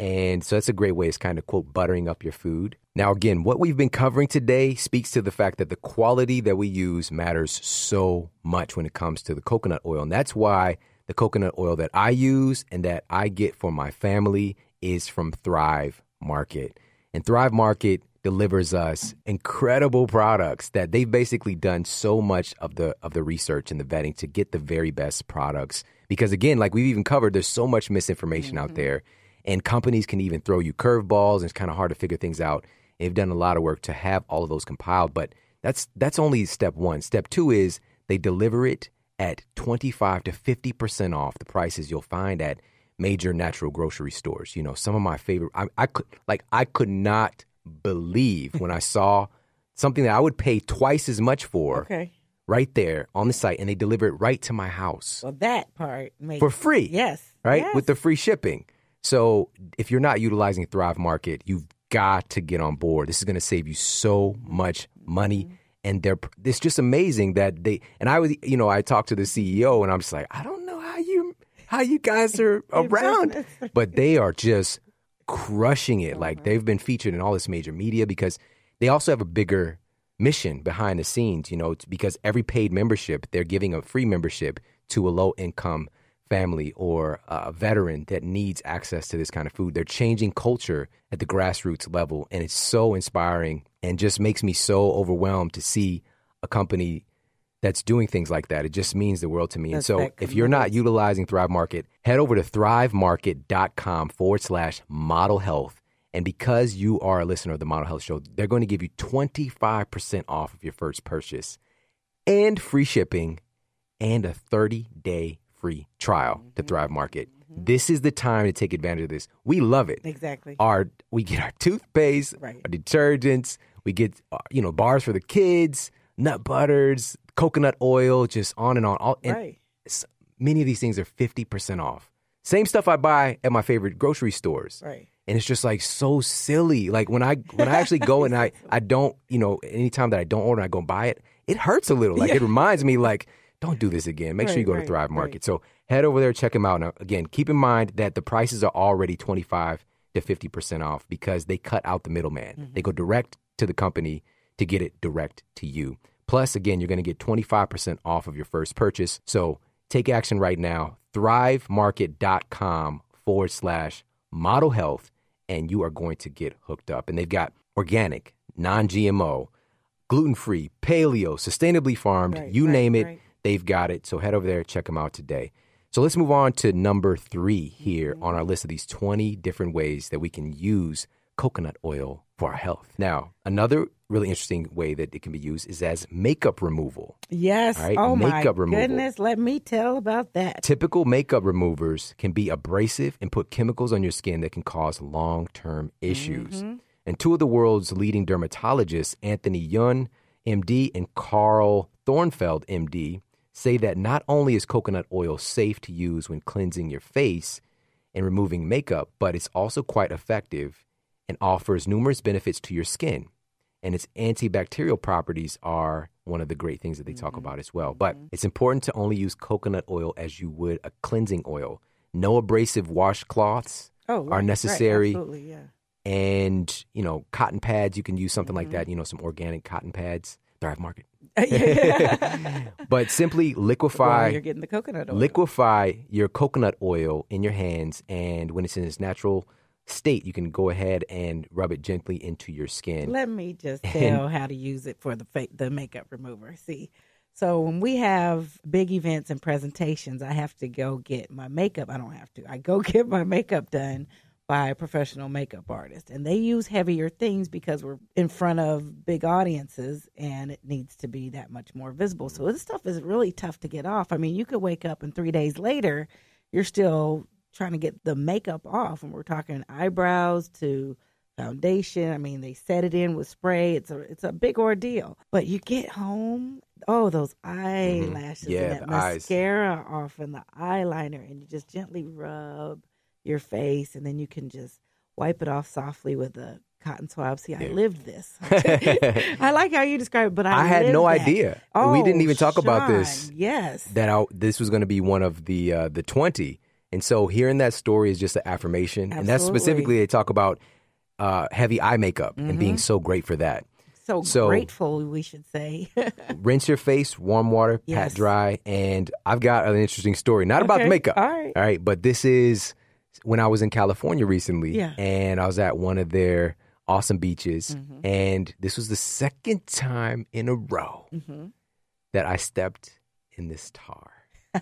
And so that's a great way. It's kind of, quote, buttering up your food. Now, again, what we've been covering today speaks to the fact that the quality that we use matters so much when it comes to the coconut oil. And that's why the coconut oil that I use and that I get for my family is from Thrive Market. And Thrive Market delivers us incredible products that they've basically done so much of the research and the vetting to get the very best products. Because, again, like we've even covered, there's so much misinformation out there. And companies can even throw you curveballs, and it's kind of hard to figure things out. They've done a lot of work to have all of those compiled, but that's only step one. Step two is they deliver it at 25 to 50% off the prices you'll find at major natural grocery stores. Some of my favorite. I could not believe when I saw something that I would pay twice as much for. Right there on the site, and they deliver it right to my house. Well, that part makes for free. Yes, right, yes. With the free shipping. So if you're not utilizing Thrive Market, you've got to get on board. This is going to save you so much money. And it's just amazing that I talked to the CEO and I'm just like, I don't know how you guys are around, but they are just crushing it. Like they've been featured in all this major media because they also have a bigger mission behind the scenes, because every paid membership, they're giving a free membership to a low income family or a veteran that needs access to this kind of food. They're changing culture at the grassroots level, and it's so inspiring and just makes me so overwhelmed to see a company that's doing things like that. It just means the world to me. And so if you're not utilizing Thrive Market, head over to thrivemarket.com/model health. And because you are a listener of the Model Health Show, they're going to give you 25% off of your first purchase and free shipping and a 30-day free trial to Thrive Market. This is the time to take advantage of this. We love it. Exactly. We get our toothpaste, our detergents, we get bars for the kids, nut butters, coconut oil, just on and on. Many of these things are 50% off. Same stuff I buy at my favorite grocery stores. Right. And it's just like so silly. Like when I actually go and I don't, anytime that I don't order and I go buy it, it hurts a little. Like it reminds me like, don't do this again. Make sure you go to Thrive Market. So head over there, check them out. Now, again, keep in mind that the prices are already 25 to 50% off because they cut out the middleman. They go direct to the company to get it direct to you. Plus, again, you're going to get 25% off of your first purchase. So take action right now. thrivemarket.com/model health, and you are going to get hooked up. And they've got organic, non-GMO, gluten-free, paleo, sustainably farmed, name it. They've got it. So head over there, check them out today. So let's move on to number 3 here on our list of these 20 different ways that we can use coconut oil for our health. Now, another really interesting way that it can be used is as makeup removal. Yes. Right? Oh, makeup my removal. Goodness. Let me tell about that. Typical makeup removers can be abrasive and put chemicals on your skin that can cause long-term issues. And 2 of the world's leading dermatologists, Anthony Yun, MD, and Carl Thornfeld, MD, say that not only is coconut oil safe to use when cleansing your face and removing makeup, but it's also quite effective and offers numerous benefits to your skin. And its antibacterial properties are one of the great things that they talk about as well. But it's important to only use coconut oil as you would a cleansing oil. No abrasive washcloths are necessary. Right. Absolutely, yeah. And, cotton pads, you can use something like that, some organic cotton pads. Thrive Market. But simply liquefy. You're getting the coconut oil. Liquefy your coconut oil in your hands, and when it's in its natural state, you can go ahead and rub it gently into your skin. Let me just tell how to use it for the makeup remover. See, so when we have big events and presentations, I have to go get my makeup. I don't have to. I go get my makeup done by a professional makeup artist. And they use heavier things because we're in front of big audiences and it needs to be that much more visible. So this stuff is really tough to get off. I mean, you could wake up and 3 days later, you're still trying to get the makeup off. And we're talking eyebrows to foundation. I mean, they set it in with spray. It's a big ordeal. But you get home, those eyelashes Yeah, and that the eyes. mascara off and the eyeliner, and you just gently rub your face, and then you can just wipe it off softly with a cotton swab. See, I lived this. I like how you describe it, but I had no lived that. idea. Oh, we didn't even talk about Sean, this. Yes. This was going to be one of the 20. And so hearing that story is just an affirmation. Absolutely. And that's specifically, they talk about heavy eye makeup and being so great for that. So grateful, we should say. Rinse your face, warm water, Yes. pat dry. And I've got an interesting story, not about the Okay. makeup. All right. But this is when I was in California recently. Yeah. And I was at one of their awesome beaches. And this was the second time in a row that I stepped in this tar.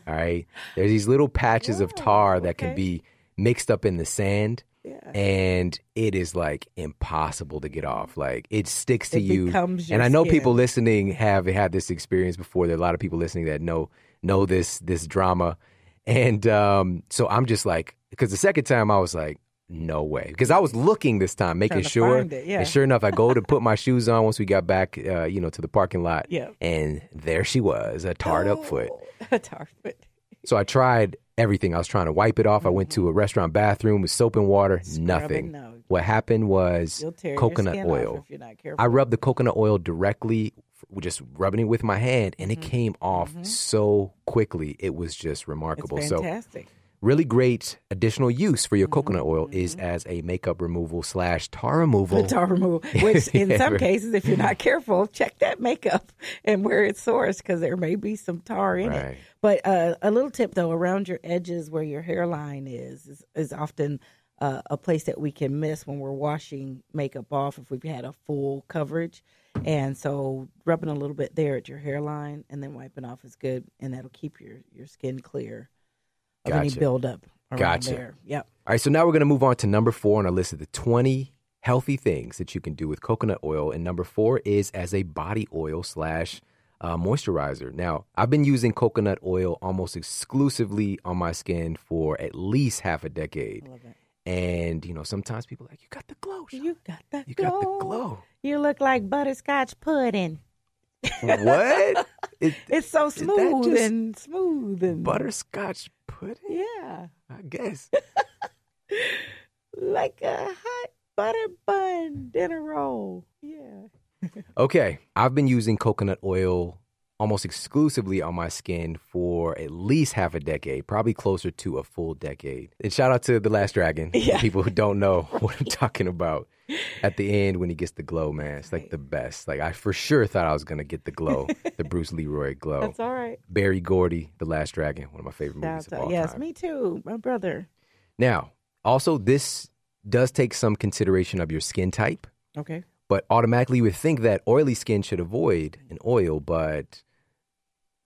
All right. There's these little patches of tar that can be mixed up in the sand. Yeah. And it is like impossible to get off. Like it sticks to It you. becomes your And I know skin. people listening have had this experience before. There are a lot of people listening that know this drama. And so I'm just like, because the second time I was like, no way. Because I was looking this time, making Trying to sure. find it, yeah. And sure enough, I go to put my shoes on once we got back, to the parking lot. Yeah. And there she was, a tarred up foot. A tar foot. So I tried everything. I was trying to wipe it off. I went to a restaurant bathroom with soap and water. Nothing. no. What happened was You'll tear coconut your skin oil. off if you're not careful. I rubbed the coconut oil directly, just rubbing it with my hand, and it came off so quickly. It was just remarkable. It's So fantastic. really great additional use for your coconut oil is as a makeup removal / tar removal. The tar removal, which in Yeah, some right. cases, if you're not careful, check that makeup and where it's sourced because there may be some tar in Right. it. But a little tip, though, around your edges where your hairline is often a place that we can miss when we're washing makeup off if we've had a full coverage. And so rubbing a little bit there at your hairline and then wiping off is good, and that'll keep your skin clear of any Gotcha. buildup around Gotcha. there. Yep. All right, so now we're going to move on to number 4 on our list of the 20 healthy things that you can do with coconut oil. And number 4 is as a body oil / moisturizer. Now, I've been using coconut oil almost exclusively on my skin for at least half a decade. I love it. And, sometimes people are like, you got the glow. Sean. You got that You glow. got the glow. You look like butterscotch pudding. What? It's so Is that smooth just and smooth and butterscotch pudding? yeah, I guess. like a hot butter bun dinner roll. Yeah. Okay, I've been using coconut oil almost exclusively on my skin for at least half a decade, probably closer to a full decade. And shout out to The Last Dragon, Yeah. for people who don't know what I'm talking about. At the end, when he gets the glow, man, it's like the best. Like, I for sure thought I was going to get the glow, the Bruce Leroy glow. That's all right. Barry Gordy, The Last Dragon, one of my favorite movies of all Yes, time. me too. My brother. Now, also, this does take some consideration of your skin type. Okay. But automatically you would think that oily skin should avoid an oil, but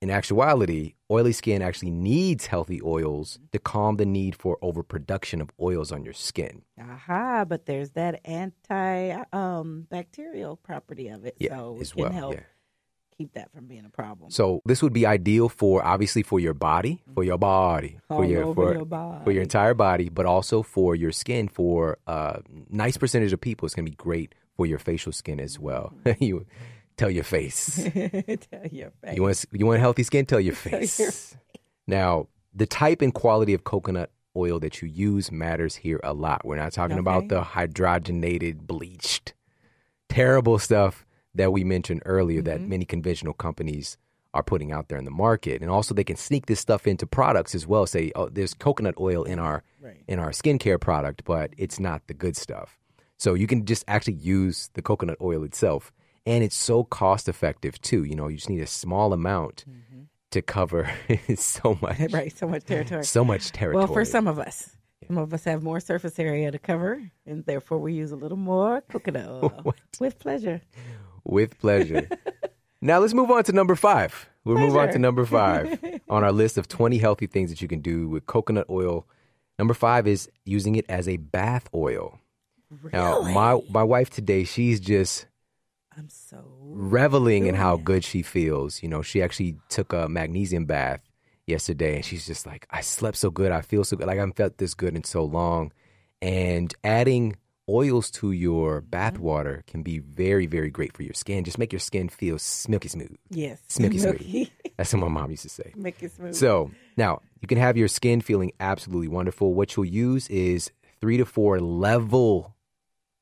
in actuality, oily skin actually needs healthy oils to calm the need for overproduction of oils on your skin. Aha, but there's that bacterial property of it. Yeah, So it as can well, help yeah. keep that from being a problem. So this would be ideal for your body, for your body, All for over your for body. your entire body, but also for your skin. For a nice percentage of people, it's going to be great for your facial skin as well. You tell your face. Tell your face. You want healthy skin? Tell your Tell your face. Now, the type and quality of coconut oil that you use matters here a lot. We're not talking about the hydrogenated, bleached, terrible stuff that we mentioned earlier that many conventional companies are putting out there in the market. And also they can sneak this stuff into products as well. Say, oh, there's coconut oil in our skincare product, but it's not the good stuff. So you can just actually use the coconut oil itself. And it's so cost effective too. You just need a small amount to cover so much. Right, so much territory. So much territory. Well, for some of us have more surface area to cover, and therefore we use a little more coconut oil with pleasure. With pleasure. Now let's move on to number 5. We'll move on to number 5 on our list of 20 healthy things that you can do with coconut oil. Number 5 is using it as a bath oil. Really? Now, my wife today, she's just I'm so reveling in how good she feels. She actually took a magnesium bath yesterday, and she's just like, I slept so good. I feel so good. Like I haven't felt this good in so long. And adding oils to your bath water can be very, very great for your skin. Just make your skin feel milky smooth. Yes. Milky smooth. That's what my mom used to say. Milky smooth. So now you can have your skin feeling absolutely wonderful. What you'll use is 3 to 4 level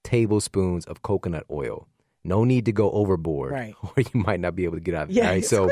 tablespoons of coconut oil. No need to go overboard, right, or you might not be able to get out of it. Yeah, right? So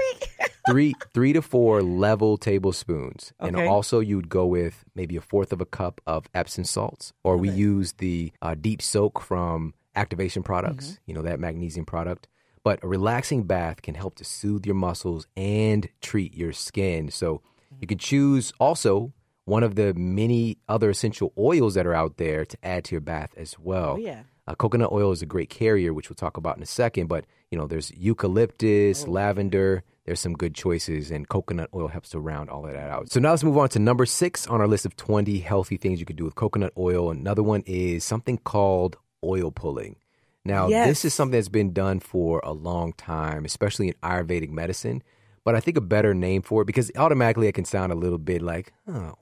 three to 4 level tablespoons. Okay. And also you'd go with maybe 1/4 of a cup of Epsom salts, or we use the deep soak from Activation Products, that magnesium product. But a relaxing bath can help to soothe your muscles and treat your skin. So you can choose also one of the many other essential oils that are out there to add to your bath as well. Oh, yeah. Coconut oil is a great carrier, which we'll talk about in a second. But, there's eucalyptus, lavender. There's some good choices, and coconut oil helps to round all of that out. So now let's move on to number 6 on our list of 20 healthy things you could do with coconut oil. Another one is something called oil pulling. Now, this is something that's been done for a long time, especially in Ayurvedic medicine. But I think a better name for it, because automatically it can sound a little bit like,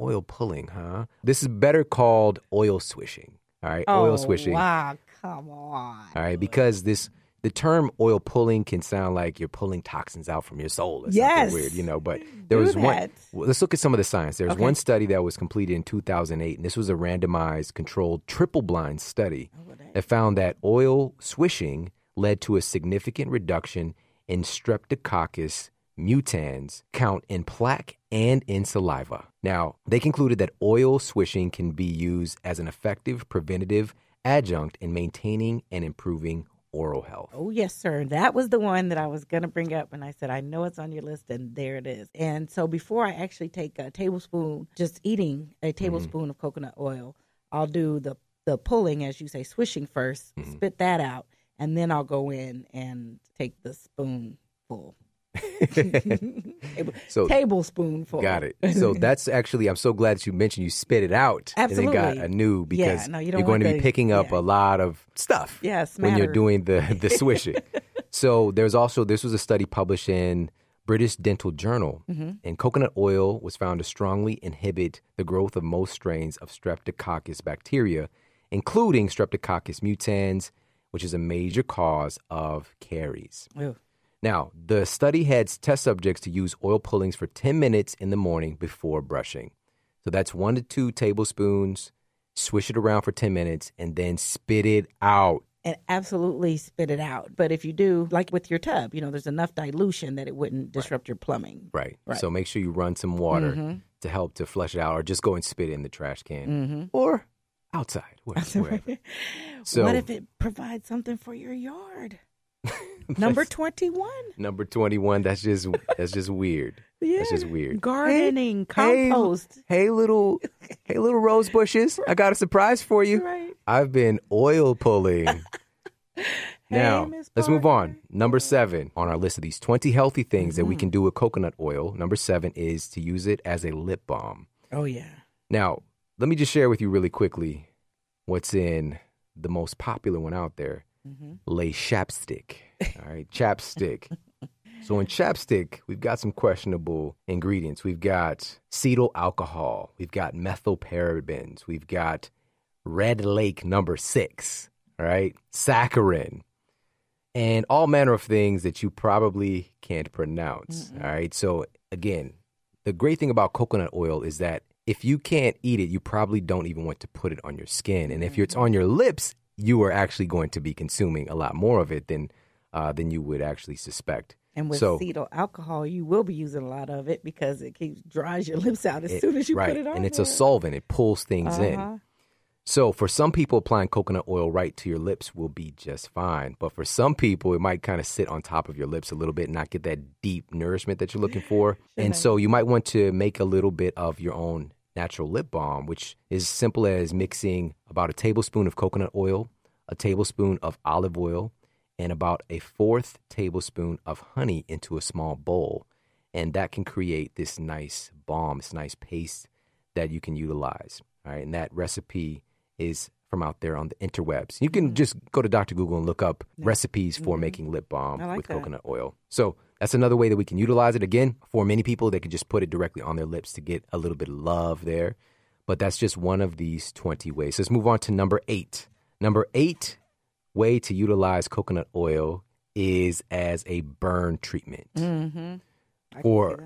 oil pulling, huh? This is better called oil swishing. All right, oil swishing. Wow, come on. All right, because the term oil pulling can sound like you're pulling toxins out from your soul or something weird, but there was one. Well, let's look at some of the science. There's one study that was completed in 2008, and this was a randomized, controlled, triple-blind study that found that oil swishing led to a significant reduction in Streptococcus mutans count in plaque and in saliva. Now, they concluded that oil swishing can be used as an effective preventative adjunct in maintaining and improving oral health. Oh, yes, sir. That was the one that I was going to bring up, and I said, I know it's on your list, and there it is. And so before I actually take a tablespoon, just eating a tablespoon of coconut oil, I'll do the pulling, as you say, swishing first, spit that out, and then I'll go in and take the spoonful. Tablespoonful. Got it. So that's actually, I'm so glad that you mentioned you spit it out. Absolutely. And then got anew, because you you're going to be picking up a lot of stuff when you're doing the swishing. So this was a study published in British Dental Journal, and coconut oil was found to strongly inhibit the growth of most strains of Streptococcus bacteria, including Streptococcus mutans, which is a major cause of caries. Ew. Now, the study had test subjects to use oil pullings for 10 minutes in the morning before brushing. So that's 1 to 2 tablespoons, swish it around for 10 minutes, and then spit it out. And absolutely spit it out. But if you do, like with your tub, there's enough dilution that it wouldn't disrupt your plumbing. Right. So make sure you run some water to help to flush it out, or just go and spit it in the trash can. Or outside, wherever. So, what if it provides something for your yard? Number 21. Number 21. That's just weird. Yeah. That's just weird. Gardening, compost. Hey, little rose bushes. I got a surprise for you. Right. I've been oil pulling. Now, let's move on. Number 7 on our list of these 20 healthy things that we can do with coconut oil. Number 7 is to use it as a lip balm. Oh, yeah. Now, let me just share with you really quickly what's in the most popular one out there. Lay chapstick. All right, chapstick. So in chapstick, we've got some questionable ingredients. We've got cetyl alcohol. We've got methylparabens. We've got Red Lake number 6. All right, saccharin, and all manner of things that you probably can't pronounce. All right. So again, the great thing about coconut oil is that if you can't eat it, you probably don't even want to put it on your skin. And if it's on your lips, you are actually going to be consuming a lot more of it than you would actually suspect. And with cetyl alcohol, you will be using a lot of it because it dries your lips out as soon as you put it on. And it's a solvent. It pulls things in. So for some people, applying coconut oil right to your lips will be just fine. But for some people, it might kind of sit on top of your lips a little bit and not get that deep nourishment that you're looking for. And so you might want to make a little bit of your own natural lip balm, which is simple as mixing about a tablespoon of coconut oil, a tablespoon of olive oil, and about a 1/4 tablespoon of honey into a small bowl. And that can create this nice balm, this nice paste that you can utilize. All right. And that recipe is from out there on the interwebs. You can just go to Dr. Google and look up recipes for making lip balm with coconut oil. So that's another way that we can utilize it. Again, for many people, they can just put it directly on their lips to get a little bit of love there. But that's just one of these 20 ways. So let's move on to number 8. Number 8 way to utilize coconut oil is as a burn treatment. For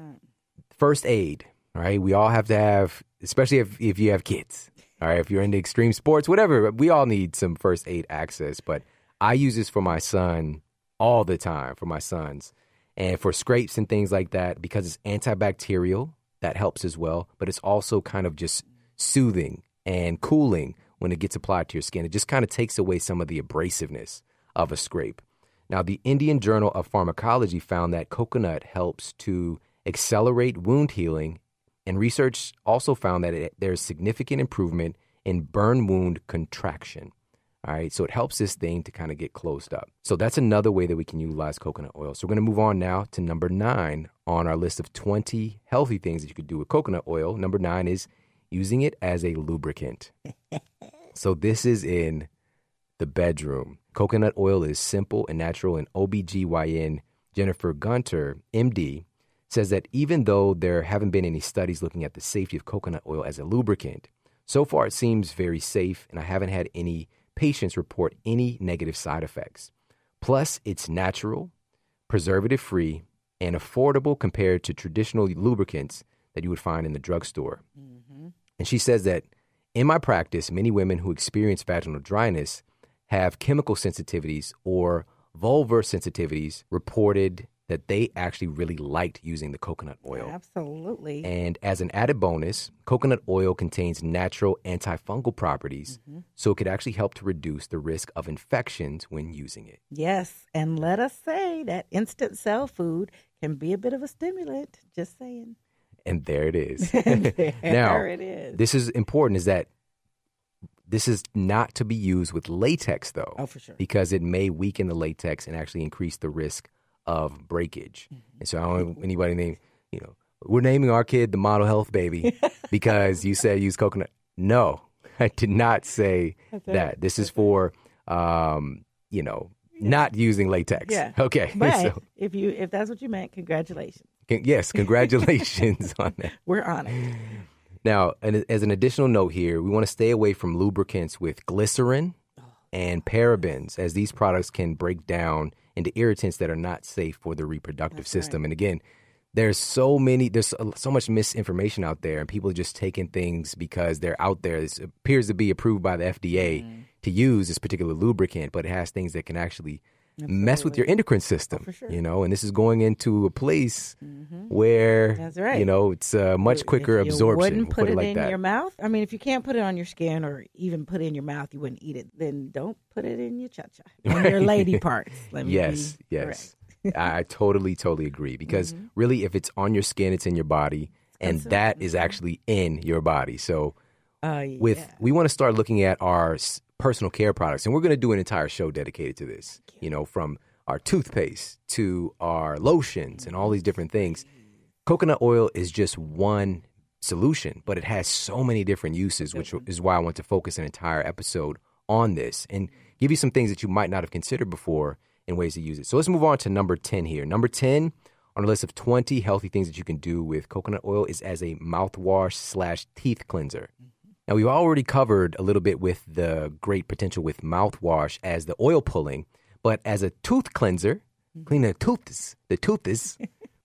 first aid, all right? We all have to have, especially if you have kids, all right? If you're into extreme sports, whatever, we all need some first aid access. But I use this for my son all the time, for my sons. And for scrapes and things like that, because it's antibacterial, that helps as well. But it's also kind of just soothing and cooling when it gets applied to your skin. It just kind of takes away some of the abrasiveness of a scrape. Now, the Indian Journal of Pharmacology found that coconut helps to accelerate wound healing, and research also found that there's significant improvement in burn wound contraction. All right, so it helps this thing to kind of get closed up. So that's another way that we can utilize coconut oil. So we're going to move on now to number 9 on our list of 20 healthy things that you could do with coconut oil. Number 9 is using it as a lubricant. So this is in the bedroom. Coconut oil is simple and natural, and OBGYN Jennifer Gunter, MD, says that even though there haven't been any studies looking at the safety of coconut oil as a lubricant, so far it seems very safe, and I haven't had any patients report any negative side effects. Plus, it's natural, preservative-free, and affordable compared to traditional lubricants that you would find in the drugstore. And she says that in my practice, many women who experience vaginal dryness have chemical sensitivities or vulvar sensitivities reported that they actually really liked using the coconut oil. Absolutely. And as an added bonus, coconut oil contains natural antifungal properties, so it could actually help to reduce the risk of infections when using it. Yes, and let us say that instant cell food can be a bit of a stimulant, just saying. And there it is. Now, it is. This is important, is that this is not to be used with latex, though. Oh, for sure. Because it may weaken the latex and actually increase the risk of breakage. And so I don't want anybody name, we're naming our kid the Model Health baby because you said use coconut. No, I did not say that. This is for, not using latex. Yeah. Okay. But So, if that's what you meant, congratulations. yes, congratulations on that. We're on it. Now, as an additional note here, we want to stay away from lubricants with glycerin and parabens, as these products can break down into irritants that are not safe for the reproductive system. Right. And again, there's so much misinformation out there, and people are just taking things because they're out there. It appears to be approved by the FDA to use this particular lubricant, but it has things that can actually mess with your endocrine system, for sure. And this is going into a place where, That's right. It's a much quicker If you absorption. wouldn't put it like in that. your mouth. I mean, if you can't put it on your skin or even put it in your mouth, you wouldn't eat it. Then don't put it in your cha-cha, on your lady parts. Let me Yes. I totally agree, because really, if it's on your skin, it's in your body, and that is actually in your body. So we want to start looking at our personal care products, and we're going to do an entire show dedicated to this, from our toothpaste to our lotions and all these different things. Coconut oil is just one solution, but it has so many different uses, which is why I want to focus an entire episode on this and give you some things that you might not have considered before in ways to use it. So let's move on to number 10 here. Number 10 on a list of 20 healthy things that you can do with coconut oil is as a mouthwash / teeth cleanser. Now, we've already covered a little bit with the great potential with mouthwash as the oil pulling, but as a tooth cleanser, clean the tooth,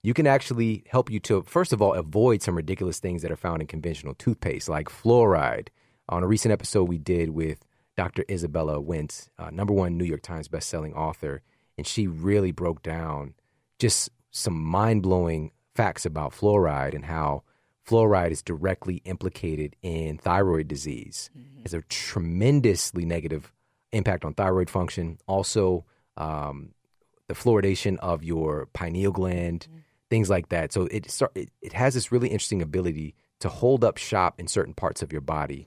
you can actually help you to, first of all, avoid some ridiculous things that are found in conventional toothpaste, like fluoride. On a recent episode we did with Dr. Isabella Wentz, #1 New York Times bestselling author, and she really broke down just some mind-blowing facts about fluoride and how fluoride is directly implicated in thyroid disease. It has a tremendously negative impact on thyroid function. Also, the fluoridation of your pineal gland, things like that. So it has this really interesting ability to hold up shop in certain parts of your body,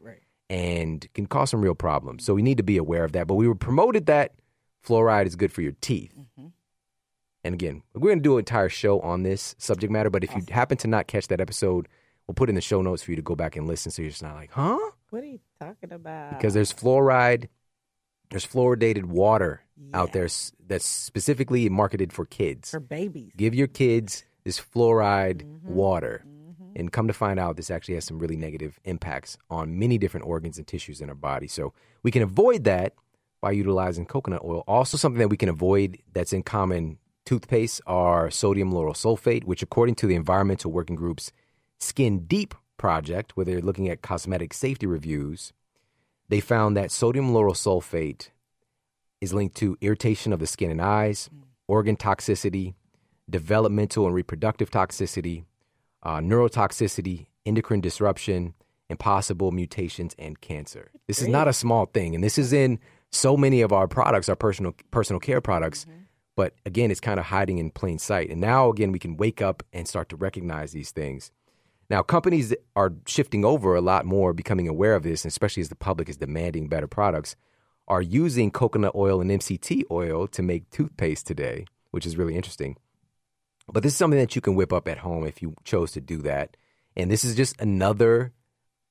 and can cause some real problems. So we need to be aware of that. But we were promoted that fluoride is good for your teeth. And again, we're going to do an entire show on this subject matter. But if you happen to not catch that episode, we'll put it in the show notes for you to go back and listen, so you're just not like, huh? What are you talking about? Because there's fluoride, there's fluoridated water out there that's specifically marketed for kids. For babies. Give your kids this fluoride water. And come to find out, this actually has some really negative impacts on many different organs and tissues in our body. So we can avoid that by utilizing coconut oil. Also, something that we can avoid that's in common toothpaste are sodium lauryl sulfate, which according to the Environmental Working Group's Skin Deep project, where they're looking at cosmetic safety reviews, they found that sodium lauryl sulfate is linked to irritation of the skin and eyes, organ toxicity, developmental and reproductive toxicity, neurotoxicity, endocrine disruption, and possible mutations and cancer. This is not a small thing, and this is in so many of our products, our personal care products. But again, it's kind of hiding in plain sight. And now, again, we can wake up and start to recognize these things. Now, companies are shifting over a lot more, becoming aware of this, especially as the public is demanding better products, are using coconut oil and MCT oil to make toothpaste today, which is really interesting. But this is something that you can whip up at home if you chose to do that. And this is just another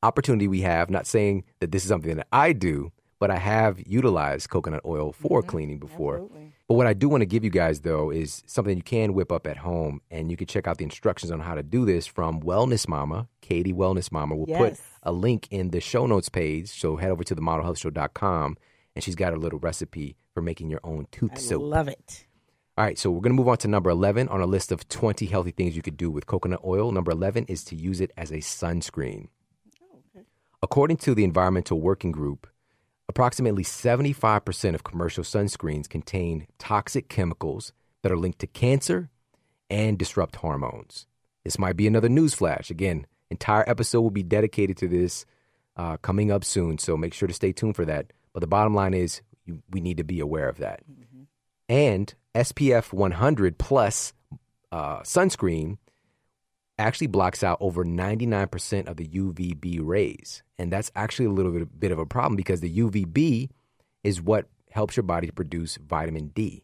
opportunity we have, not saying that this is something that I do, but I have utilized coconut oil for cleaning before. Absolutely. But what I do want to give you guys, though, is something you can whip up at home, and you can check out the instructions on how to do this from Wellness Mama, Katie Wellness Mama. We'll put a link in the show notes page, so head over to themodelhealthshow.com, and she's got a little recipe for making your own tooth soap. I love it. All right, so we're going to move on to number 11 on a list of 20 healthy things you could do with coconut oil. Number 11 is to use it as a sunscreen. According to the Environmental Working Group, approximately 75% of commercial sunscreens contain toxic chemicals that are linked to cancer and disrupt hormones. This might be another news flash. Again, entire episode will be dedicated to this coming up soon, so make sure to stay tuned for that. But the bottom line is we need to be aware of that. And SPF 100 plus sunscreen actually blocks out over 99% of the UVB rays. And that's actually a little bit of a problem because the UVB is what helps your body produce vitamin D.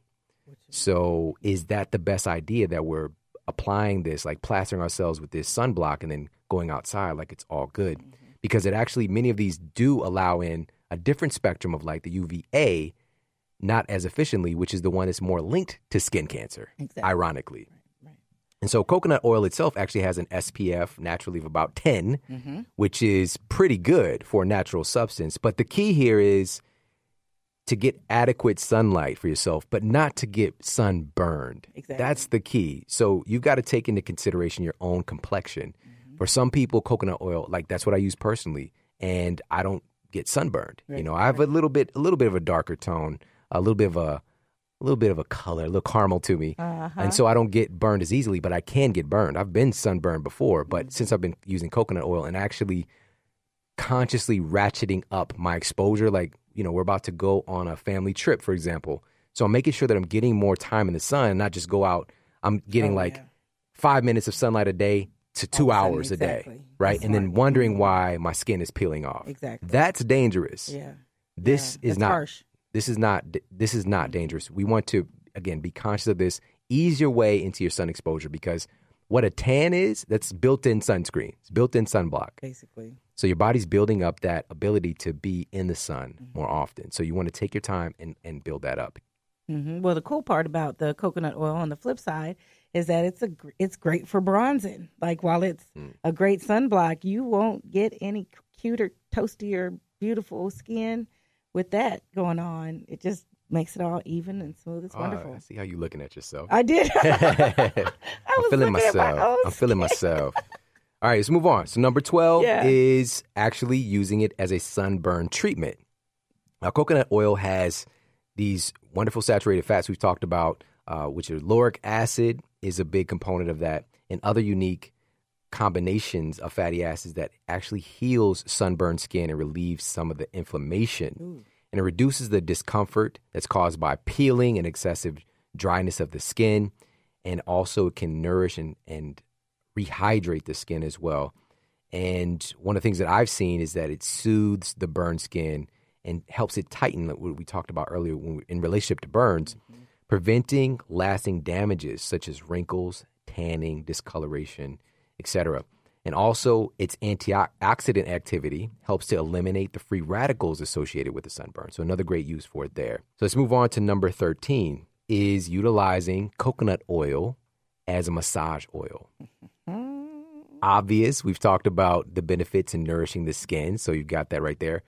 So is that the best idea that we're applying this, like plastering ourselves with this sunblock and then going outside like it's all good? Because it actually, many of these do allow in a different spectrum of light, the UVA, not as efficiently, which is the one that's more linked to skin cancer, ironically. And so coconut oil itself actually has an SPF naturally of about 10, which is pretty good for a natural substance. But the key here is to get adequate sunlight for yourself, but not to get sunburned. That's the key. So you've got to take into consideration your own complexion. For some people, coconut oil, like that's what I use personally, and I don't get sunburned. You know, I have a little bit of a darker tone, a little bit of a color, a little caramel to me. And so I don't get burned as easily, but I can get burned. I've been sunburned before, but since I've been using coconut oil and actually consciously ratcheting up my exposure, like, you know, we're about to go on a family trip, for example. So I'm making sure that I'm getting more time in the sun, not just go out. I'm getting 5 minutes of sunlight a day to 2 hours a day, right? And then wondering why my skin is peeling off. That's dangerous. This is not harsh. This is not dangerous. We want to, again, be conscious of this. Ease your way into your sun exposure because what a tan is, that's built-in sunscreen. It's built-in sunblock. Basically. So your body's building up that ability to be in the sun more often. So you want to take your time and build that up. Well, the cool part about the coconut oil on the flip side is that it's great for bronzing. Like while it's a great sunblock, you won't get any cuter, toastier, beautiful skin with that going on. It just makes it all even and smooth. It's wonderful. I see how you're looking at yourself. I did. I'm feeling myself. All right, let's move on. So number 12 is actually using it as a sunburn treatment. Now, coconut oil has these wonderful saturated fats we've talked about, which are lauric acid is a big component of that, and other unique combinations of fatty acids that actually heals sunburned skin and relieves some of the inflammation. And it reduces the discomfort that's caused by peeling and excessive dryness of the skin. And also it can nourish and rehydrate the skin as well. And one of the things that I've seen is that it soothes the burned skin and helps it tighten, like what we talked about earlier in relationship to burns, preventing lasting damages such as wrinkles, tanning, discoloration, etc. And also, its antioxidant activity helps to eliminate the free radicals associated with the sunburn. So another great use for it there. So let's move on to number 13, is utilizing coconut oil as a massage oil. Obvious, we've talked about the benefits in nourishing the skin, so you've got that right there.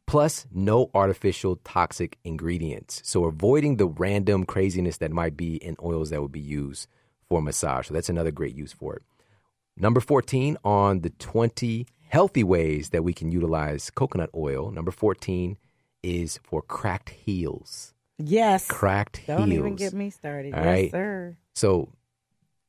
Plus, no artificial toxic ingredients. So avoiding the random craziness that might be in oils that would be used for massage. So that's another great use for it. Number 14 on the 20 healthy ways that we can utilize coconut oil. Number 14 is for cracked heels. Yes. Cracked heels. Don't even get me started. All yes, right. sir. So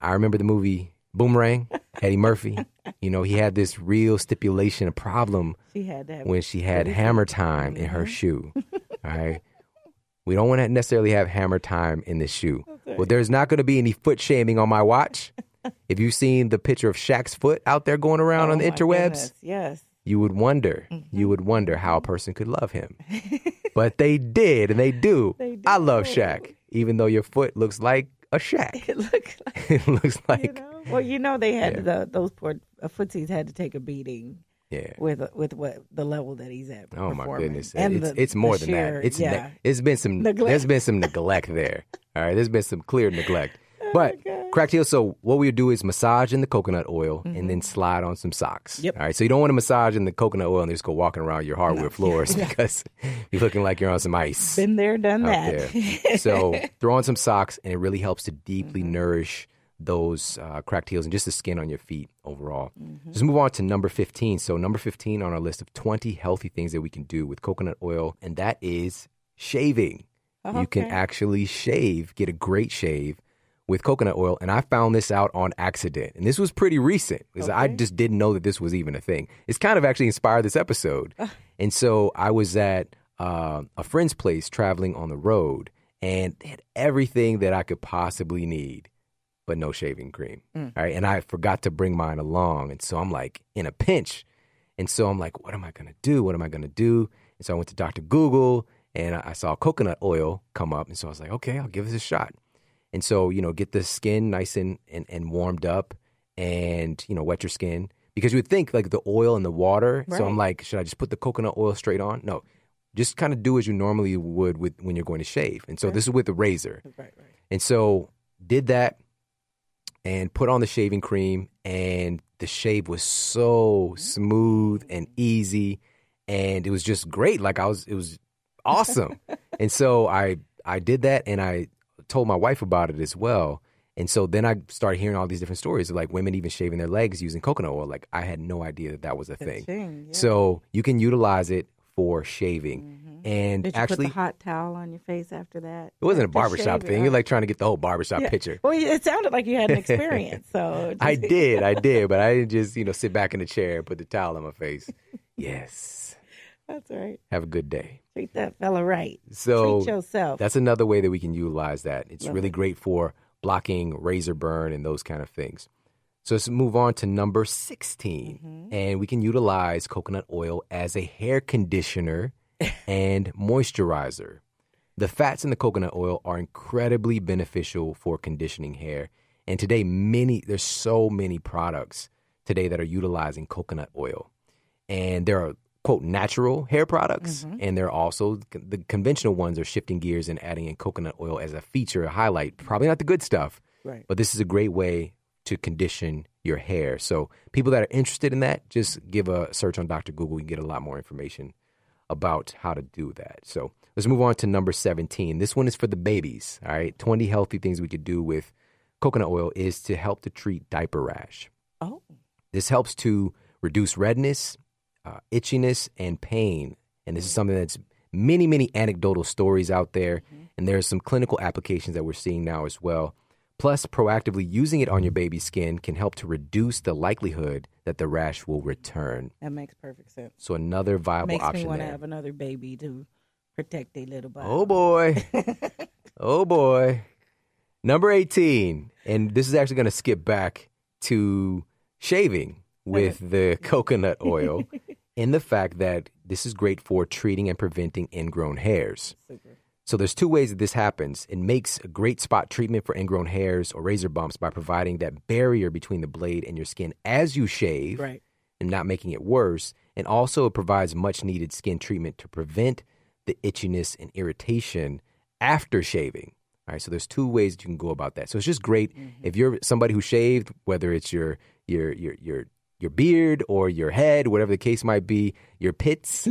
I remember the movie Boomerang, Eddie Murphy. You know, he had this real stipulation, a problem She had that when she had hammer time in her shoe. All right. We don't want to necessarily have hammer time in the shoe. Okay. Well, there's not going to be any foot shaming on my watch. If you've seen the picture of Shaq's foot out there going around on the interwebs, goodness. Yes. you would wonder, how a person could love him. But they did, and they do. They do. I love Shaq, even though your foot looks like a Shaq. It looks like, It looks like, you know? Well, you know, they had those poor footsies had to take a beating. yeah. With what the level that he's at. Oh my performing. goodness! And It's more than that. It's it's been some Neglect. There's been some neglect there. All right, there's been some clear neglect. But cracked heels. So what we would do is massage in the coconut oil and then slide on some socks. Yep. All right. So you don't want to massage in the coconut oil and just go walking around your hardwood floors because you're looking like you're on some ice. Been there, done out that. there. So throw on some socks, and it really helps to deeply nourish those cracked heels and just the skin on your feet overall. Just move on to number 15. So number 15 on our list of 20 healthy things that we can do with coconut oil, and that is shaving. You can actually get a great shave with coconut oil. And I found this out on accident. And this was pretty recent because I just didn't know that this was even a thing. It's kind of actually inspired this episode. And so I was at a friend's place traveling on the road, and they had everything that I could possibly need, but no shaving cream. All right. And I forgot to bring mine along. And so I'm like in a pinch. And so I'm like, what am I going to do? What am I going to do? And so I went to Dr. Google, and I saw coconut oil come up. And so I was like, okay, I'll give this a shot. And so, get the skin nice and warmed up and, wet your skin. Because you would think like the oil and the water. Right. So I'm like, should I just put the coconut oil straight on? No, just kind of do as you normally would when you're going to shave. And so this is with the razor. Right. And so did that and put on the shaving cream, and the shave was so smooth and easy. And it was just great. Like it was awesome. And so I did that, and I told my wife about it as well. And so then I started hearing all these different stories of like women even shaving their legs using coconut oil. Like I had no idea that was a thing. So you can utilize it for shaving. And Did you actually put the hot towel on your face after that? It wasn't a barbershop thing. You're like trying to get the whole barbershop picture. Well, it sounded like you had an experience. So I did, but I didn't just, sit back in the chair and put the towel on my face. Yes. That's right. Have a good day. Treat that fella right. So treat yourself. That's another way that we can utilize that. It's really great for blocking razor burn and those kind of things. So let's move on to number 16. And we can utilize coconut oil as a hair conditioner and moisturizer. The fats in the coconut oil are incredibly beneficial for conditioning hair. And today, there's so many products today that are utilizing coconut oil. And there are, quote, natural hair products. And there are also the conventional ones are shifting gears and adding in coconut oil as a feature, a highlight. Probably not the good stuff. Right. But this is a great way to condition your hair. So people that are interested in that, just give a search on Dr. Google. You can get a lot more information about how to do that. So let's move on to number 17. This one is for the babies. All right. 20 healthy things we could do with coconut oil is to help to treat diaper rash. Oh. This helps to reduce redness, itchiness, and pain. And this is something that's many, many anecdotal stories out there. And there's some clinical applications that we're seeing now as well. Plus, proactively using it on your baby's skin can help to reduce the likelihood that the rash will return. That makes perfect sense. So another viable option there. Makes me want to have another baby to protect their little body. Oh, boy. Oh, boy. Number 18. And this is actually going to skip back to shaving with the coconut oil in the fact that this is great for treating and preventing ingrown hairs. Super. So there's two ways that this happens. It makes a great spot treatment for ingrown hairs or razor bumps by providing that barrier between the blade and your skin as you shave and not making it worse. And also it provides much needed skin treatment to prevent the itchiness and irritation after shaving. All right, so there's two ways that you can go about that. So it's just great if you're somebody who shaved, whether it's your your beard or your head, whatever the case might be, your pits.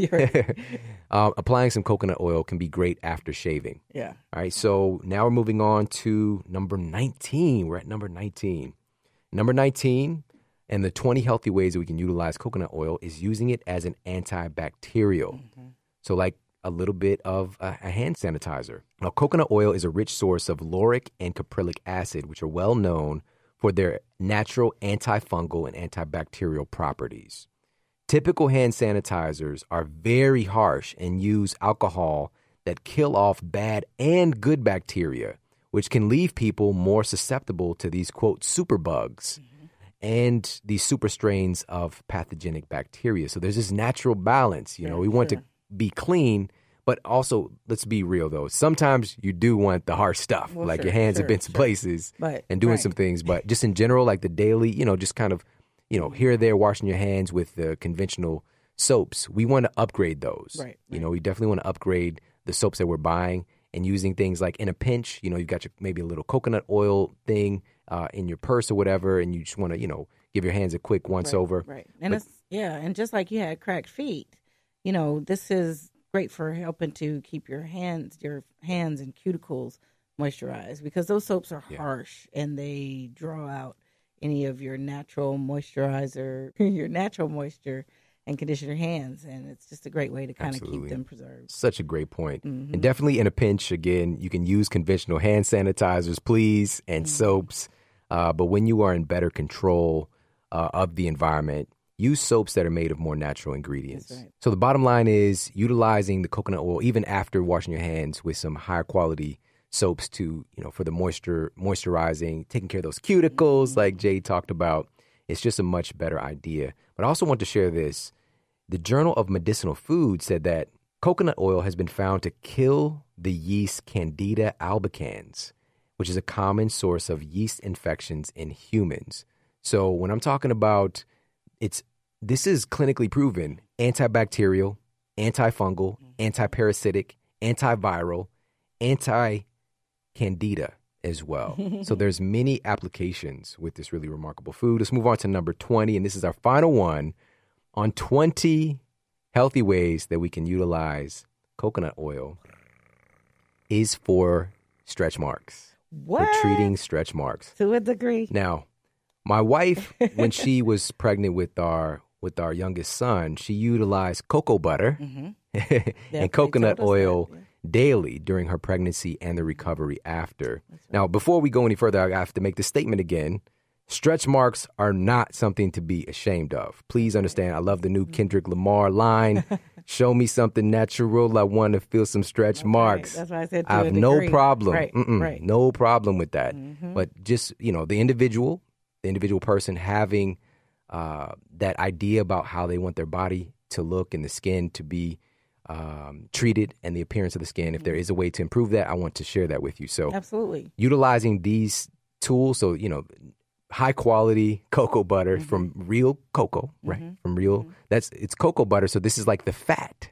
Applying some coconut oil can be great after shaving. Yeah. All right, so now we're moving on to number 19. We're at number 19. Number 19, and the 20 healthy ways that we can utilize coconut oil is using it as an antibacterial. So like a little bit of a hand sanitizer. Now, coconut oil is a rich source of lauric and caprylic acid, which are well known for their natural antifungal and antibacterial properties. Typical hand sanitizers are very harsh and use alcohol that kill off bad and good bacteria, which can leave people more susceptible to these, quote, superbugs and these super strains of pathogenic bacteria. So there's this natural balance. You know, we want to be clean, but also, let's be real, though. Sometimes you do want the harsh stuff, your hands have been to places and doing some things. But just in general, like the daily, just kind of, here or there, washing your hands with the conventional soaps. We want to upgrade those. We definitely want to upgrade the soaps that we're buying and using things like in a pinch, you've got maybe a little coconut oil thing in your purse or whatever, and you just want to, give your hands a quick once over. And and just like you had cracked feet, this is great for helping to keep your hands and cuticles moisturized, because those soaps are harsh and they draw out any of your natural moisturizer, your natural moisture, and condition your hands. And it's just a great way to kind of keep them preserved. Such a great point. And definitely in a pinch, again, you can use conventional hand sanitizers, please, and soaps. But when you are in better control of the environment, use soaps that are made of more natural ingredients. So the bottom line is utilizing the coconut oil even after washing your hands with some higher quality soaps to, for the moisturizing, taking care of those cuticles like Jade talked about. It's just a much better idea. But I also want to share this. The Journal of Medicinal Food said that coconut oil has been found to kill the yeast Candida albicans, which is a common source of yeast infections in humans. So when I'm talking about this is clinically proven antibacterial, antifungal, antiparasitic, antiviral, anti-candida as well. So there's many applications with this really remarkable food. Let's move on to number 20, and this is our final one on 20 healthy ways that we can utilize coconut oil is for stretch marks. What? For treating stretch marks. To a degree. Now, my wife, when she was pregnant with our youngest son, she utilized cocoa butter and coconut oil daily during her pregnancy and the recovery after. Now, before we go any further, I have to make this statement again. Stretch marks are not something to be ashamed of. Please understand, I love the new Kendrick Lamar line. Show me something natural. I want to feel some stretch marks. That's why I said I have no problem. No problem with that. But just, the individual person having that idea about how they want their body to look and the skin to be treated and the appearance of the skin. If there is a way to improve that, I want to share that with you. So absolutely, utilizing these tools. So, high quality cocoa butter from real cocoa, right? From real, it's cocoa butter. So this is like the fat,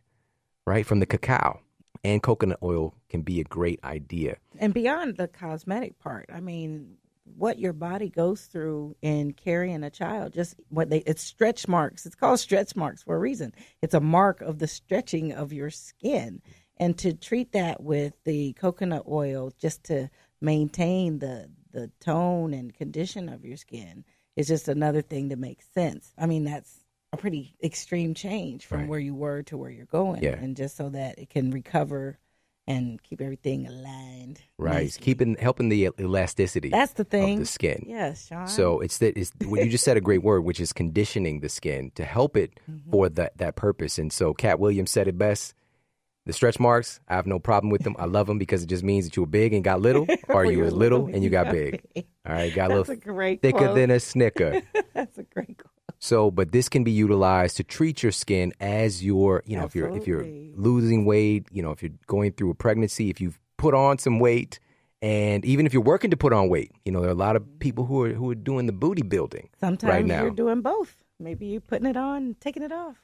right? From the cacao, and coconut oil can be a great idea. And beyond the cosmetic part, I mean, what your body goes through in carrying a child, it's stretch marks. It's called stretch marks for a reason. It's a mark of the stretching of your skin. And to treat that with the coconut oil just to maintain the tone and condition of your skin is just another thing that makes sense. I mean, that's a pretty extreme change from where you were to where you're going. And just so that it can recover and keep everything aligned. Right. Helping the elasticity. That's the thing. Of the skin. Yes, Sean. So it's you just said a great word, which is conditioning the skin to help it for that purpose. And so Cat Williams said it best. The stretch marks, I have no problem with them. I love them because it just means that you were big and got little, or you were little and you got big. All right, got a little thicker than a Snicker. That's a great quote. So, but this can be utilized to treat your skin as you're, if you're losing weight, if you're going through a pregnancy, if you've put on some weight, and even if you're working to put on weight, there are a lot of people who are doing the booty building. Sometimes right now. You're doing both. Maybe you're putting it on, and taking it off.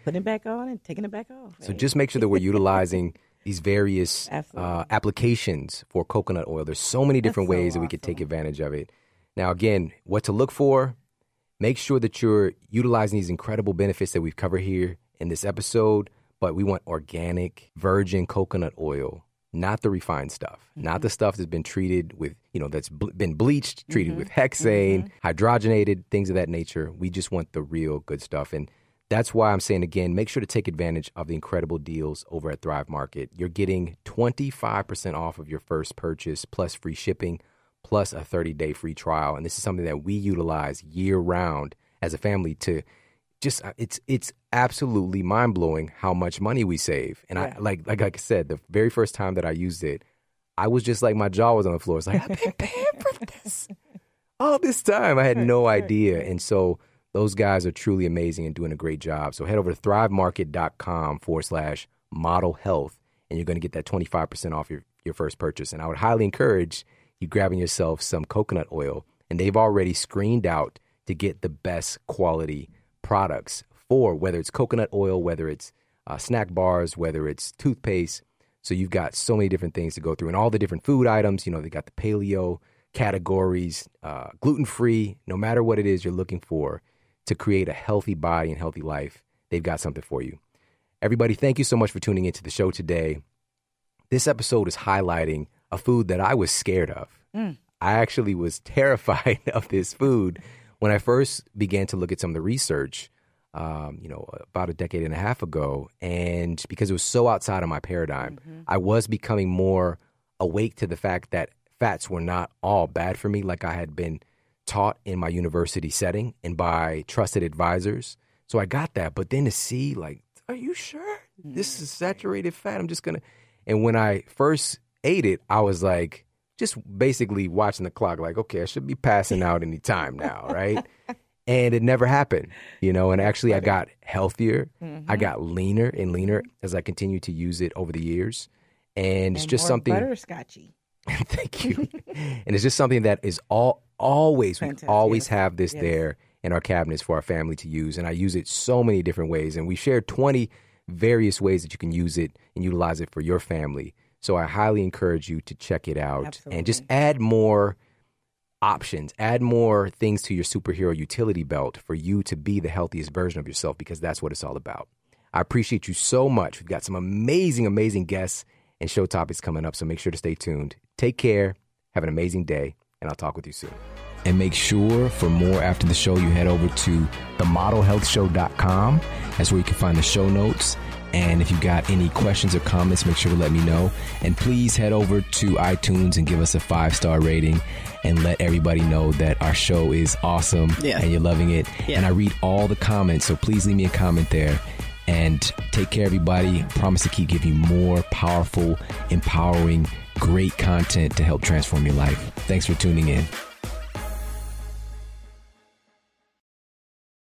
Putting it back on and taking it back off. Right? So just make sure that we're utilizing these various applications for coconut oil. There's so many different ways that we could take advantage of it. Now, again, what to look for. make sure that you're utilizing these incredible benefits that we've covered here in this episode. But we want organic, virgin coconut oil, not the refined stuff, not the stuff that's been treated with, that's been bleached, treated with hexane, hydrogenated, things of that nature. We just want the real good stuff. And that's why I'm saying, again, make sure to take advantage of the incredible deals over at Thrive Market. You're getting 25% off of your first purchase, plus free shipping, plus a 30-day free trial. And this is something that we utilize year-round as a family to just, it's absolutely mind-blowing how much money we save. And I like I said, the very first time that I used it, I was just like, my jaw was on the floor. It's like, I've been paying for this all this time. I had no idea. And so those guys are truly amazing and doing a great job. So head over to thrivemarket.com/model health, and you're going to get that 25% off your first purchase. And I would highly encourage you grabbing yourself some coconut oil. And they've already screened out to get the best quality products for whether it's coconut oil, whether it's snack bars, whether it's toothpaste. So you've got so many different things to go through, and all the different food items. They got the paleo categories, gluten-free, no matter what it is you're looking for to create a healthy body and healthy life. They've got something for you. Everybody, thank you so much for tuning into the show today. This episode is highlighting a food that I was scared of. I actually was terrified of this food when I first began to look at some of the research, about a decade and a half ago. And because it was so outside of my paradigm, I was becoming more awake to the fact that fats were not all bad for me, like I had been taught in my university setting and by trusted advisors. So I got that. But then to see, like, are you sure this is saturated fat? I'm just going to. And when I first ate it, I was like, just basically watching the clock, like, okay, I should be passing out any time now, right? And it never happened, and actually I got healthier. I got leaner and leaner as I continued to use it over the years. And it's just something butterscotchy. Thank you. And it's just something that is always, fantastic. We always have this there in our cabinets for our family to use. And I use it so many different ways. And we shared 20 various ways that you can use it and utilize it for your family. So I highly encourage you to check it out. And just add more options, add more things to your superhero utility belt for you to be the healthiest version of yourself, because that's what it's all about. I appreciate you so much. We've got some amazing, amazing guests and show topics coming up, so make sure to stay tuned. Take care, have an amazing day, and I'll talk with you soon. And make sure for more after the show, you head over to themodelhealthshow.com. That's where you can find the show notes. And if you got any questions or comments, make sure to let me know. And please head over to iTunes and give us a 5-star rating and let everybody know that our show is awesome and you're loving it. Yeah. And I read all the comments, so please leave me a comment there. And take care, everybody. I promise to keep giving you more powerful, empowering, great content to help transform your life. Thanks for tuning in.